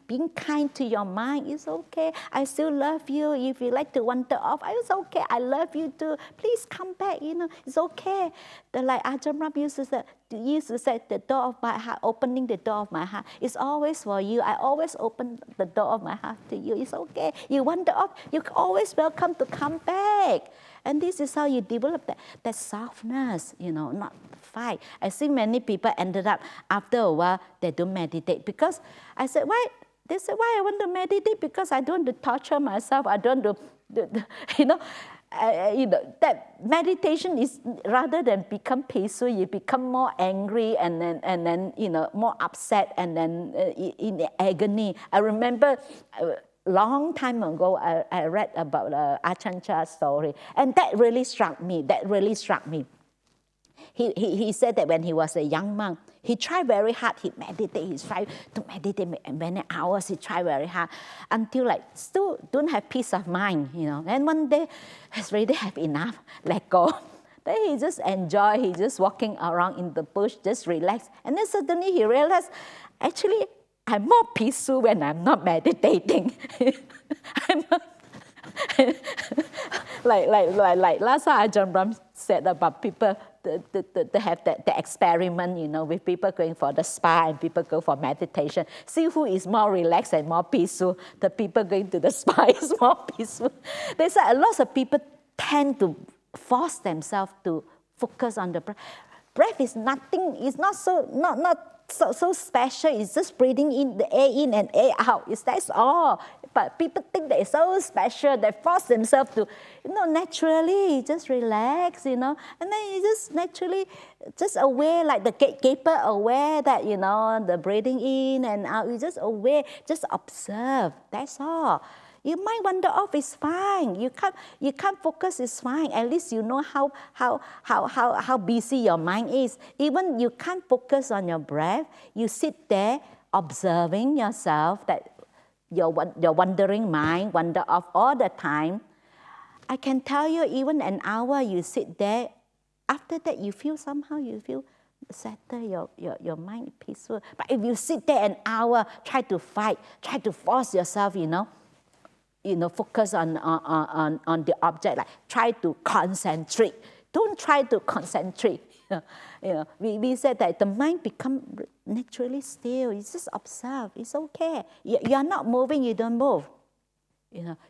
Speaker 1: Being kind to your mind is okay. I still love you. If you like to wander off, it's okay. I love you too. Please come back. It's okay. Like Ajahn used to say, the door of my heart, opening the door of my heart, is always for you. I always open the door of my heart to you. It's okay. You wander off, you're always welcome to come back. And this is how you develop that softness, not fight. I see many people ended up, after a while, they don't meditate. Because I said, why? They said, why I want to meditate? Because I don't want to torture myself. I don't want to, that meditation is, rather than become peaceful, you become more angry and then more upset and then in agony. I remember long time ago, I read about Ajahn Chah's story, and that really struck me. He said that when he was a young monk, he tried very hard. He tried to meditate many hours. He tried very hard until like still don't have peace of mind, And one day, he's really have enough, let go. Then he just enjoy. He just walking around in the bush, just relax. And then suddenly he realized, actually, I'm more peaceful when I'm not meditating. like last time Ajahn Brahm said about people to have the experiment, with people going for the spa and people go for meditation. See who is more relaxed and more peaceful. The people going to the spa is more peaceful. There's a lot of people tend to force themselves to focus on the breath. Breath is nothing. It's not so special. It's just breathing in the air in and air out. That's all. But people think that it's so special. They force themselves to, naturally just relax, and then you just naturally just aware, like the gatekeeper aware that, the breathing in and out. You just aware, just observe. That's all. You might wander off, it's fine. You can't focus, it's fine. At least you know how busy your mind is. Even you can't focus on your breath, you sit there observing yourself, that your wandering mind wander off all the time. I can tell you, even an hour you sit there, after that you feel settle, your mind peaceful. But if you sit there an hour, try to fight, try to force yourself, focus on the object, like try to concentrate. Don't try to concentrate. We said that the mind become naturally still. You just observe. It's okay. You are not moving. You don't move.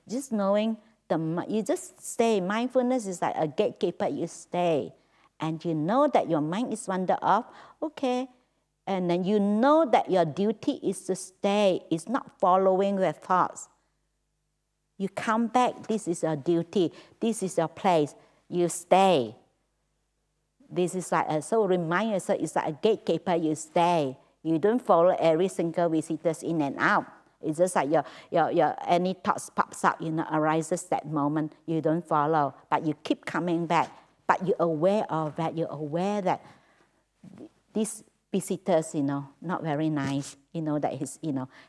Speaker 1: Just knowing you just stay. Mindfulness is like a gatekeeper. You stay, and you know that your mind is wander off. Okay, and then you know that your duty is to stay. It's not following the thoughts. You come back, this is your duty, this is your place, you stay. This is like, so remind yourself, it's like a gatekeeper, you stay. You don't follow every single visitors in and out. It's just like your any thoughts pops up, arises that moment, you don't follow, but you keep coming back. But you're aware of that, you're aware that these visitors, not very nice, that he's,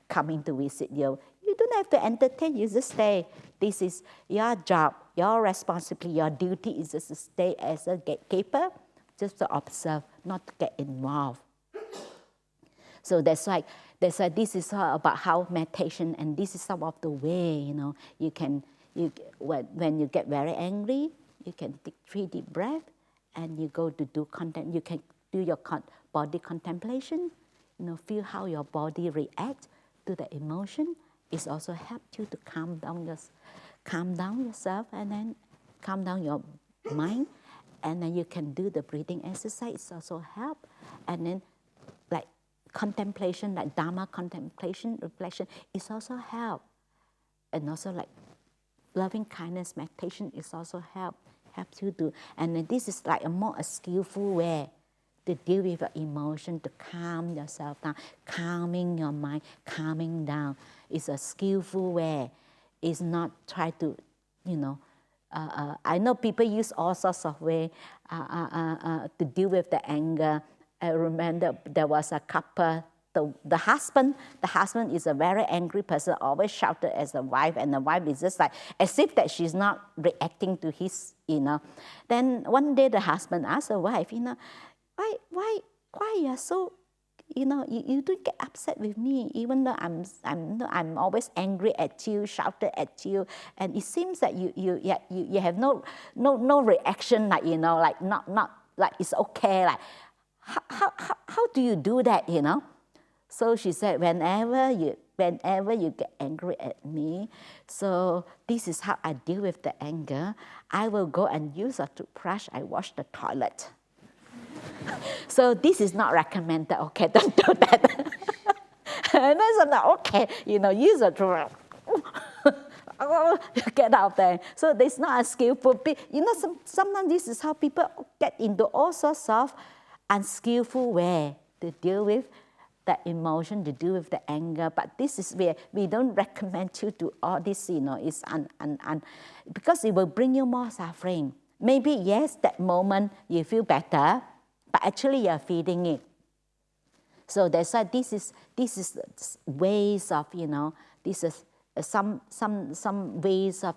Speaker 1: coming to visit you. You don't have to entertain, you just stay. This is your job, your responsibility, your duty is just to stay as a gatekeeper, just to observe, not to get involved. So that's why this is about how meditation, and this is some of the way, when you get very angry, you can take 3 deep breaths, and you go to do content. You can do your body contemplation, feel how your body reacts to the emotion. It also helps you to calm down yourself, and then calm down your mind, and then you can do the breathing exercise. It also help, and then like contemplation, like Dharma contemplation, reflection, is also help, and also like loving kindness meditation is also helps you to, and then this is like a skillful way to deal with your emotion, to calm yourself down, calming your mind, calming down. It's a skillful way. It's not try to, I know people use all sorts of ways to deal with the anger. I remember there was a couple, the husband is a very angry person, always shouted at the wife, and the wife is just like, as if that she's not reacting to his, Then one day the husband asked the wife, why you're so, you don't get upset with me, even though I'm always angry at you, shouted at you, and it seems that you have no reaction, like like not like it's okay, like how do you do that, So she said, whenever you get angry at me, so this is how I deal with the anger. I will go and use a toothbrush. I wash the toilet. So this is not recommended. Okay, don't do that. And then I'm like, okay, use a toothbrush. Get out there. So there's not a skillful. Sometimes this is how people get into all sorts of unskillful way to deal with that emotion to do with the anger. But this is where we don't recommend you to all this, it's because it will bring you more suffering. Maybe, yes, that moment you feel better, but actually you're feeding it. So that's why this is ways of, this is some ways of,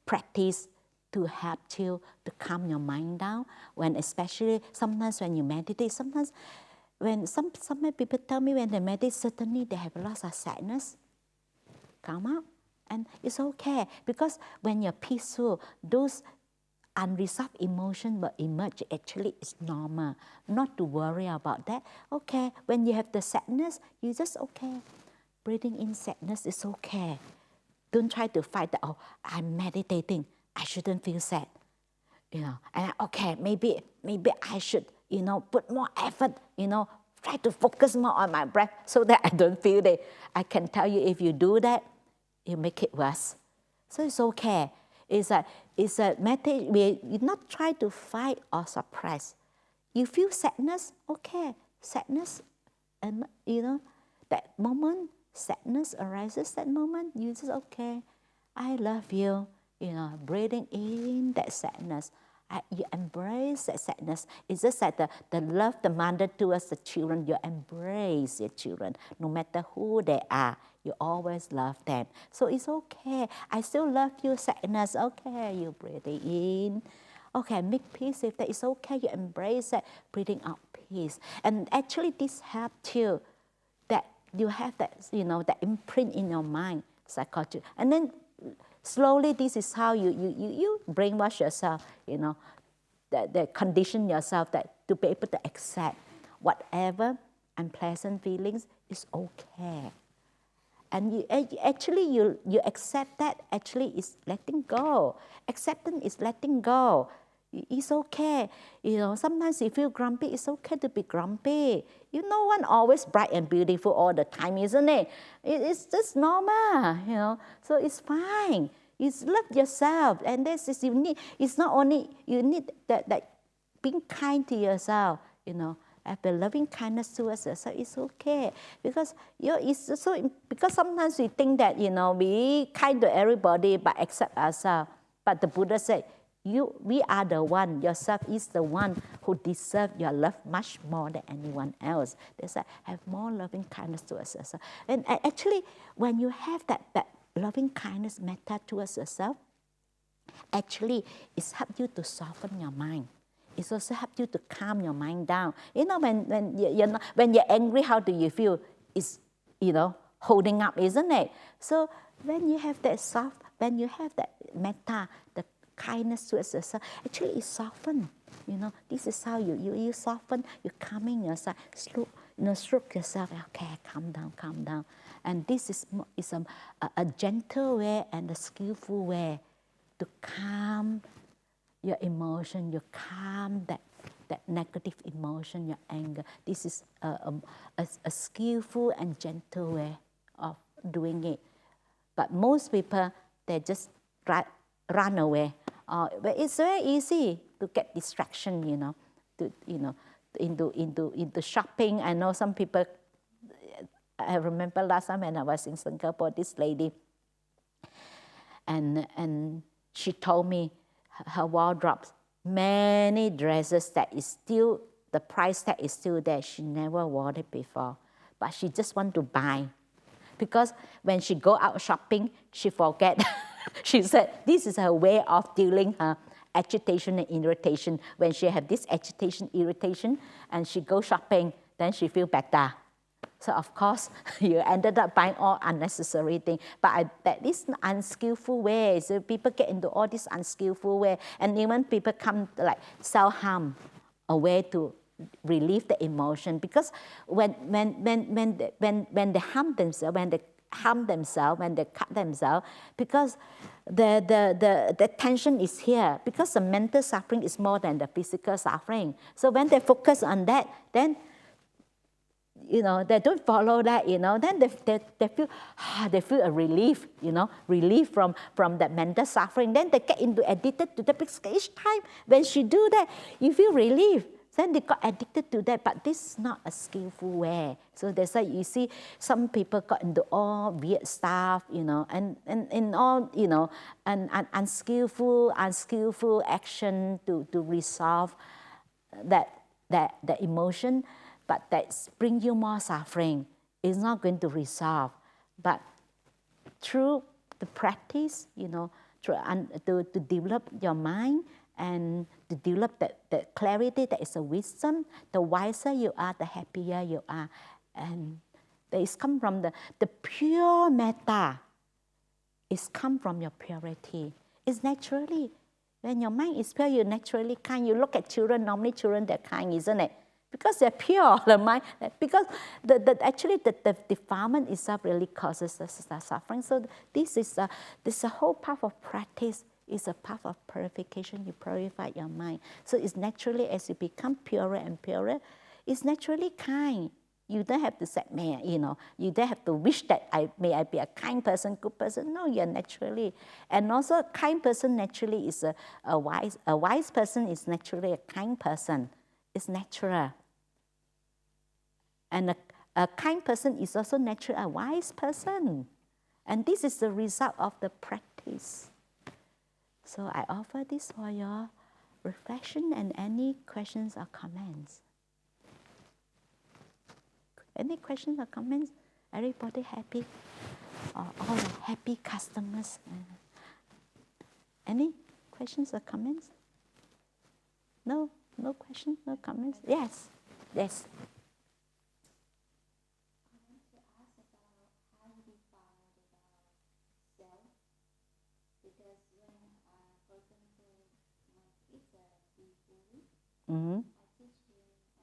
Speaker 1: practice to help you to calm your mind down. When especially sometimes when you meditate, sometimes when some people tell me when they meditate, certainly they have lots of sadness come up, and it's okay, because when you're peaceful, those unresolved emotions will emerge. Actually, it's normal not to worry about that. Okay, when you have the sadness, you just okay. Breathing in sadness is okay. Don't try to fight that, oh, I'm meditating, I shouldn't feel sad. And okay, maybe I should, put more effort, try to focus more on my breath so that I don't feel it. I can tell you, if you do that, you make it worse. So it's okay. It's a meditation where you not try to fight or suppress. You feel sadness, okay. Sadness, and that moment, sadness arises, that moment, you just, okay, I love you. Breathing in that sadness. You embrace that sadness. It's just like the love the mother towards the children. You embrace your children. No matter who they are, you always love them. So it's okay. I still love you, sadness. Okay, you breathing in. Okay, make peace with that. It's okay. You embrace it. Breathing out peace. And actually this helps you, that you have that, that imprint in your mind, psychology. And then slowly, this is how you brainwash yourself, that condition yourself that to be able to accept whatever unpleasant feelings is okay. And you accept that. Actually is letting go. Acceptance is letting go. It's okay. Sometimes you feel grumpy. It's okay to be grumpy. No one always bright and beautiful all the time, isn't it? It's just normal, So it's fine. You love yourself, and this is you need. It's not only you need that being kind to yourself, have the loving kindness towards yourself. It's okay, because because sometimes we think that we kind to everybody but except ourselves. But the Buddha said, we are the one, yourself is the one who deserves your love much more than anyone else. They say, have more loving kindness towards yourself. And actually, when you have that loving kindness metta towards yourself, actually, it's helped you to soften your mind. It's also helped you to calm your mind down. When you're angry, how do you feel? It's, holding up, isn't it? So when you have that when you have that metta, the kindness towards yourself, actually it softens. This is how you soften, you're calming yourself, stroke yourself, okay, calm down. And this is a gentle way and a skillful way to calm your emotion, you calm that negative emotion, your anger. This is a skillful and gentle way of doing it. But most people, they just run away. But it's very easy to get distraction, into shopping. I know some people. I remember last time when I was in Singapore, this lady, and she told me her wardrobe, many dresses that is still, the price tag is still there. She never wore it before, but she just want to buy. Because when she go out shopping, she forget. She said this is her way of dealing her agitation and irritation. When she have this agitation, irritation, and she go shopping, then she feel better. So of course, you ended up buying all unnecessary things. But that is an unskillful way. So people get into all this unskillful way, and even people come to like self-harm, a way to relieve the emotion. Because when they harm themselves, when they cut themselves, because the tension is here. Because the mental suffering is more than the physical suffering. So when they focus on that, then they don't follow that, then they feel a relief, relief from that mental suffering. Then they get addicted to that, because each time when she do that, you feel relief. Then they got addicted to that, but this is not a skillful way. So that's why you see some people got into all weird stuff, and all, and unskillful action to resolve that emotion, but that bring you more suffering. It's not going to resolve. But through the practice, to develop your mind and to develop that clarity, that is a wisdom, the wiser you are, the happier you are. And it's come from the pure metta. It's come from your purity. It's naturally. When your mind is pure, you're naturally kind. You look at children, normally children, they're kind, isn't it? Because they're pure, the mind. Because the defilement itself really causes the suffering. So this is a whole path of practice. It's a path of purification. You purify your mind. So it's naturally, as you become purer and purer, it's naturally kind. You don't have to say, you don't have to wish that I be a kind person, good person. No, you're naturally. And also a kind person naturally is a wise person is naturally a kind person. It's natural. And a kind person is also naturally a wise person. And this is the result of the practice. So I offer this for your reflection and any questions or comments. Any questions or comments? Everybody happy? Or all the happy customers? Any questions or comments? No questions, no comments? Yes. Mm-hmm.
Speaker 2: I teach him and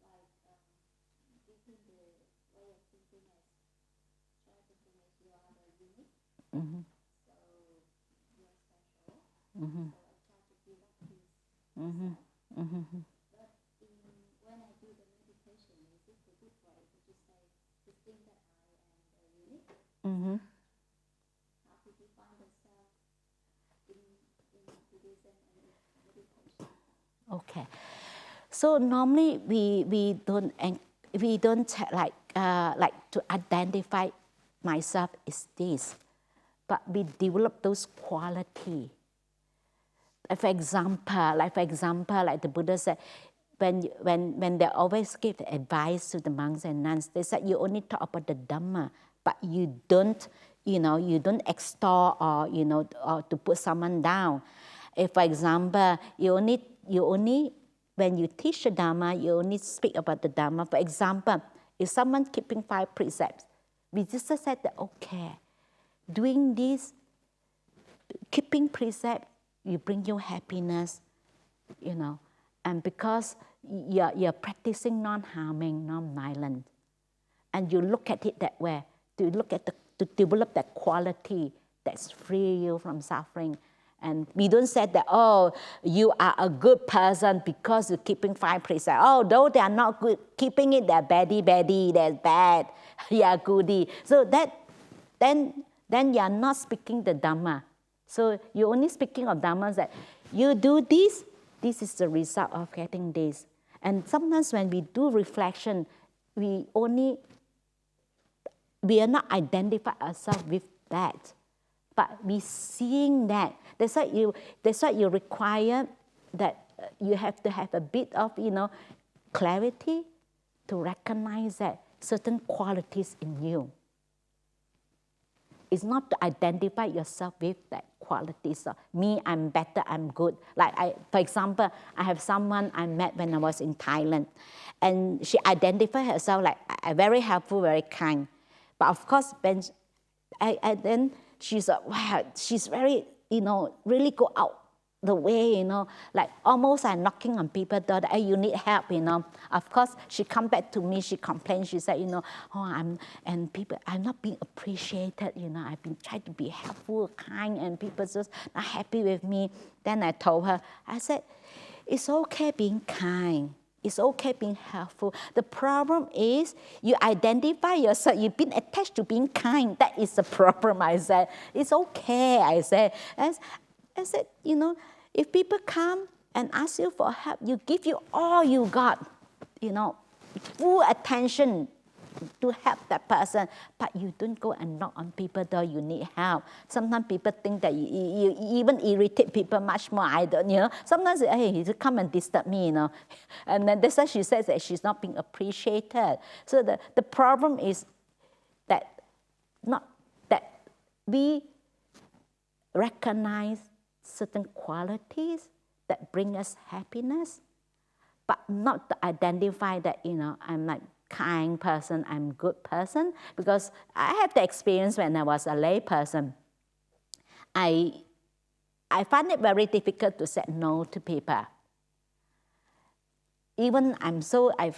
Speaker 2: I try to give him the way of thinking as try to think as you are the unique.
Speaker 1: Mm-hmm.
Speaker 2: So you're special.
Speaker 1: Mm-hmm.
Speaker 2: So I try to build up his
Speaker 1: Mm-hmm. Mm-hmm.
Speaker 2: But when I do the meditation, is it a good way to just say to think that I am unique?
Speaker 1: Mm-hmm.
Speaker 2: How to define the self in Buddhism and meditation?
Speaker 1: Okay, so normally we don't like to identify myself as this, but we develop those qualities. For example, like the Buddha said, when they always give the advice to the monks and nuns, they said you only talk about the Dhamma, but you don't extol or to put someone down. If, for example, you only when you teach the Dhamma, you only speak about the Dhamma. For example, if someone keeping 5 precepts, we just said that okay, doing this, keeping precept, you bring you happiness, and because you're practicing non-harming, non-violent, and you look at it that way, to develop that quality that's free you from suffering. And we don't say that, oh, you are a good person because you're keeping 5 precepts. Oh, though they are not good, keeping it, they're baddie, they're bad, you are goodie. So then you are not speaking the Dhamma. So you're only speaking of Dhamma that you do this is the result of getting this. And sometimes when we do reflection, we are not identify ourselves with that, but we seeing that. That's why you require that you have to have a bit of clarity to recognize that certain qualities in you. It's not to identify yourself with that quality. So me, I'm better, I'm good. For example, I have someone I met when I was in Thailand, and she identified herself like very helpful, very kind. But of course, when then she's wow, she's very really go out the way, like almost like knocking on people's door. Hey, you need help, Of course, she come back to me. She complained. She said, I'm not being appreciated. I've been trying to be helpful, kind, and people just not happy with me. Then I told her, I said, it's okay being kind. It's okay being helpful. The problem is you identify yourself. You've been attached to being kind. That is the problem. I said, it's okay. I said, if people come, and ask you for help, you give you all you got, full attention to help that person, but you don't go and knock on people's door, you need help. Sometimes people think that you even irritate people much more. I don't, sometimes, hey, you come and disturb me, And then that's why she says that she's not being appreciated. So the problem is that we recognize certain qualities that bring us happiness, but not to identify that, I'm like kind person, I'm good person. Because I have the experience when I was a lay person. I find it very difficult to say no to people. Even I'm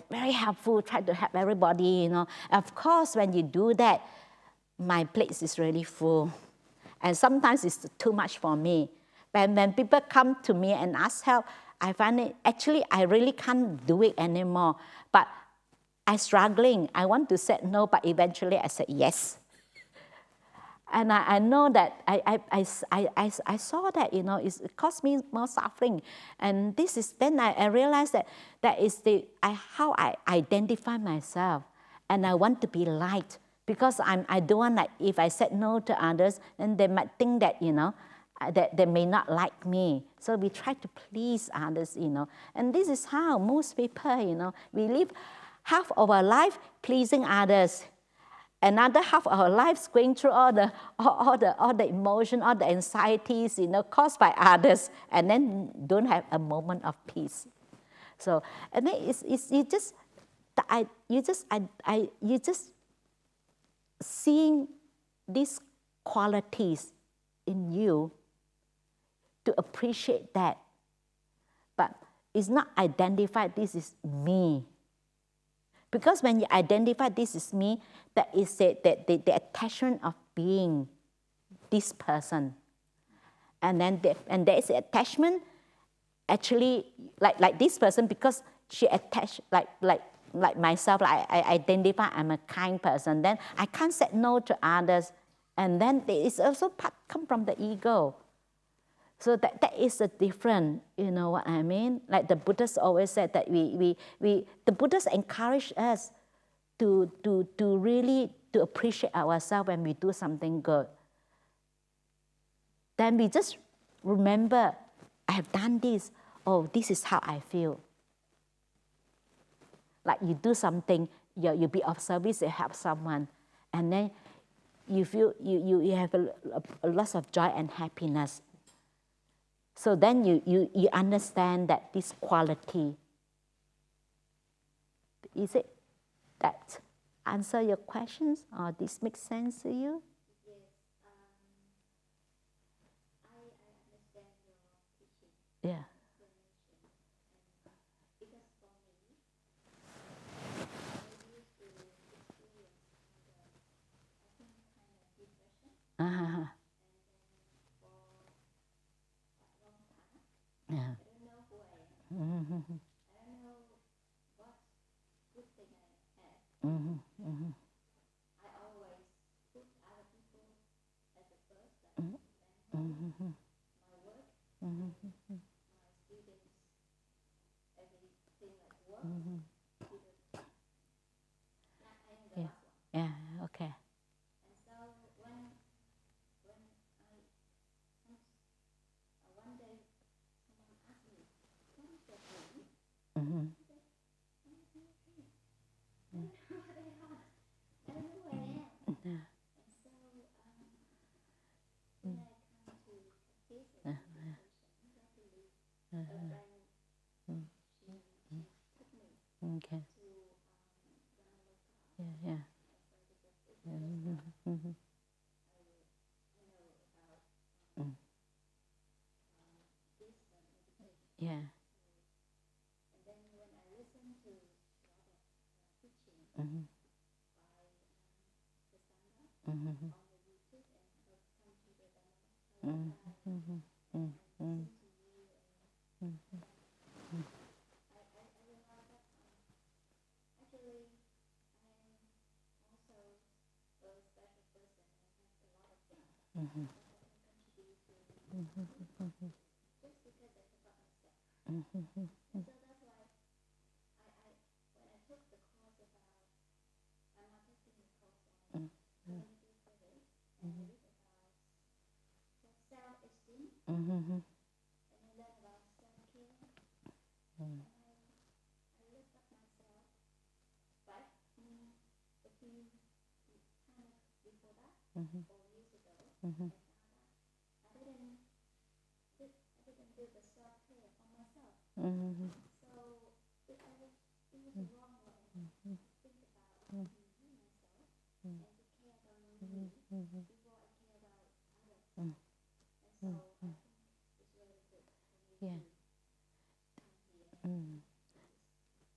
Speaker 1: very helpful, try to help everybody, Of course, when you do that, my plate is really full. And sometimes it's too much for me. But when people come to me and ask help, I find it, actually, I really can't do it anymore. But I'm struggling. I want to say no, but eventually I said yes. And I know that I saw that, it caused me more suffering. And then I realized that is how I identify myself. And I want to be liked. Because I don't want, like, if I said no to others, then they might think that, that they may not like me. So we try to please others, And this is how most people, we live half of our life pleasing others. Another half of our lives going through all the emotion, all the anxieties, caused by others, and then don't have a moment of peace. So, and then you just seeing these qualities in you to appreciate that. But it's not identified, this is me. Because when you identify this is me, that is the attachment of being this person. And then there is attachment, actually, like this person, because she attached, like myself, I identify I'm a kind person, then I can't say no to others. And then it's also come from the ego. So that is the difference, you know what I mean? Like the Buddhists always said that the Buddhists encourage us to really to appreciate ourselves when we do something good. Then we just remember, I have done this. Oh, this is how I feel. Like you do something, you be of service, you help someone, and then you feel you have a lot of joy and happiness. So then you understand that this quality. Is it that answer your questions, or this makes sense to you?
Speaker 2: Yes, I understand your teaching.
Speaker 1: Yeah.
Speaker 2: Because for me, I used to experience kind of depression.
Speaker 1: Uh-huh.
Speaker 2: And
Speaker 1: Yeah.
Speaker 2: I don't know who I am.
Speaker 1: Mm-hmm.
Speaker 2: I don't know what good thing I have.
Speaker 1: Mm-hmm. Mm-hmm.
Speaker 2: I always put other people as the first,
Speaker 1: Mm-hmm.
Speaker 2: my work,
Speaker 1: Mm-hmm.
Speaker 2: my students, everything like work.
Speaker 1: Mm-hmm.
Speaker 2: I am the
Speaker 1: Yeah.
Speaker 2: last one.
Speaker 1: Yeah. Okay.
Speaker 2: And so when one day someone asked me, what is your dream?
Speaker 1: Mm-hmm.
Speaker 2: I said, I don't know what they are. I don't know who I am.
Speaker 1: Yeah.
Speaker 2: And so when I come to practice and meditation, luckily a friend, she took me
Speaker 1: Okay.
Speaker 2: to Jhana.
Speaker 1: Yeah. Yeah. Mm-hmm. Mm-hmm.
Speaker 2: I know about
Speaker 1: Mm.
Speaker 2: this meditation.
Speaker 1: Yeah.
Speaker 2: And then when I listen to a lot of teaching
Speaker 1: Mm-hmm.
Speaker 2: by Hasapanna
Speaker 1: Mm-hmm.
Speaker 2: on the YouTube and come to the Dhamma,
Speaker 1: Mm-hmm. Mm-hmm.
Speaker 2: listen to you, and
Speaker 1: Mm-hmm.
Speaker 2: I realize that actually I am also a special person and have a lot of things
Speaker 1: Mm-hmm.
Speaker 2: that I can contribute to
Speaker 1: Mm-hmm.
Speaker 2: just because I forgot myself.
Speaker 1: Mm-hmm.
Speaker 2: And so that's why when I took the course about, I'm not taking the course on community service, and I read about self-esteem,
Speaker 1: Mm-hmm.
Speaker 2: and I learned about self-care,
Speaker 1: Mm.
Speaker 2: and I looked up myself, but a few time before that,
Speaker 1: Mm-hmm.
Speaker 2: 4 years ago,
Speaker 1: Mm-hmm.
Speaker 2: I didn't do the self-care for myself.
Speaker 1: Mm-hmm.
Speaker 2: So it was the wrong way to think about me, myself, and to care about me before I care about others. And so I think it's really good for me
Speaker 1: Yeah.
Speaker 2: to come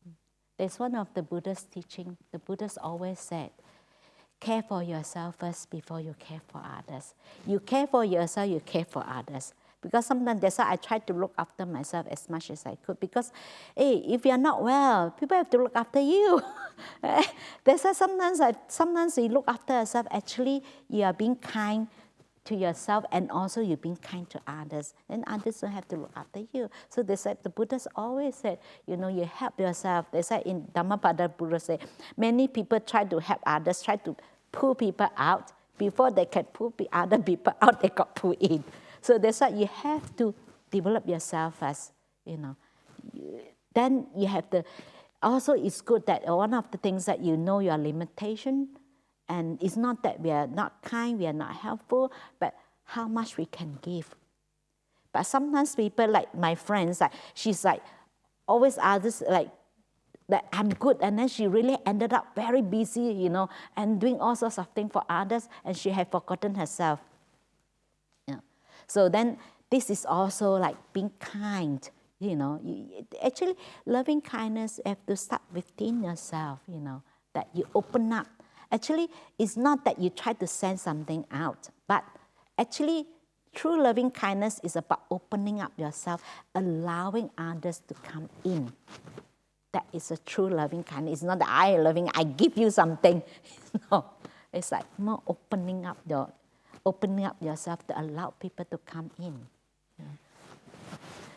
Speaker 2: here.
Speaker 1: There's one of the Buddha's teaching. The Buddha's always said, care for yourself first before you care for others. You care for yourself, you care for others. Because sometimes that's why I try to look after myself as much as I could. Because, hey, if you're not well, people have to look after you. That's why sometimes we look after ourselves. Actually, you are being kind to yourself, and also you're being kind to others. And others don't have to look after you. So that's why the Buddha's always said, you help yourself. That's why in Dhammapada, Buddha said, many people try to help others, try to pull people out. Before they can pull other people out, they got pulled in. So that's why you have to develop yourself first, Then you have to, also it's good that one of the things that you know your limitation, and it's not that we are not kind, we are not helpful, but how much we can give. But sometimes people, like my friends, she's always others that I'm good, and then she really ended up very busy, and doing all sorts of things for others, and she had forgotten herself. Yeah. So then this is also like being kind, actually loving kindness have to start within yourself, that you open up. Actually, it's not that you try to send something out, but actually true loving kindness is about opening up yourself, allowing others to come in. That is a true loving kindness. It's not that I loving, I give you something. No, it's like more opening up yourself to allow people to come in. Yeah.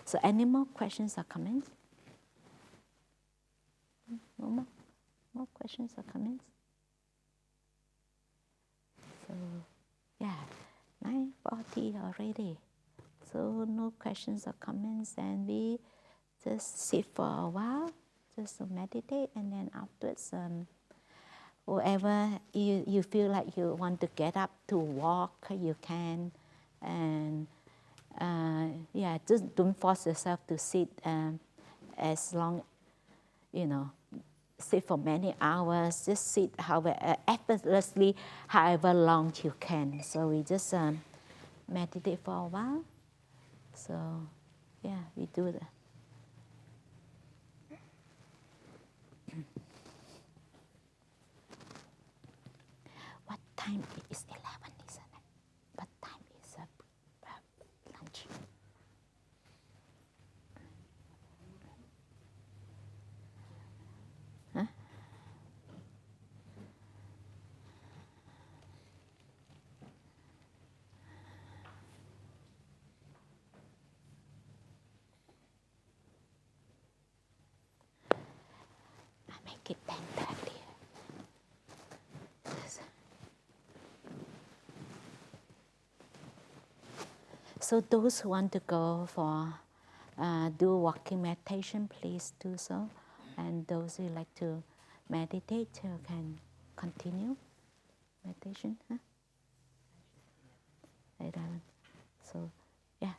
Speaker 1: So any more questions or comments? No more questions or comments? So yeah, 9:40 already. So no questions or comments, and we just sit for a while, just to meditate, and then afterwards, whoever you feel like you want to get up to walk, you can. And just don't force yourself to sit as long, sit for many hours. Just sit effortlessly, however long you can. So we just meditate for a while. So yeah, we do that. What time it is? 11, isn't it? What time is lunch? Huh? I make it 10:30. So those who want to go for do walking meditation, please do so. And those who like to meditate can continue meditation. Huh? 11. So yeah,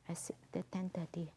Speaker 1: I sit at 10:30.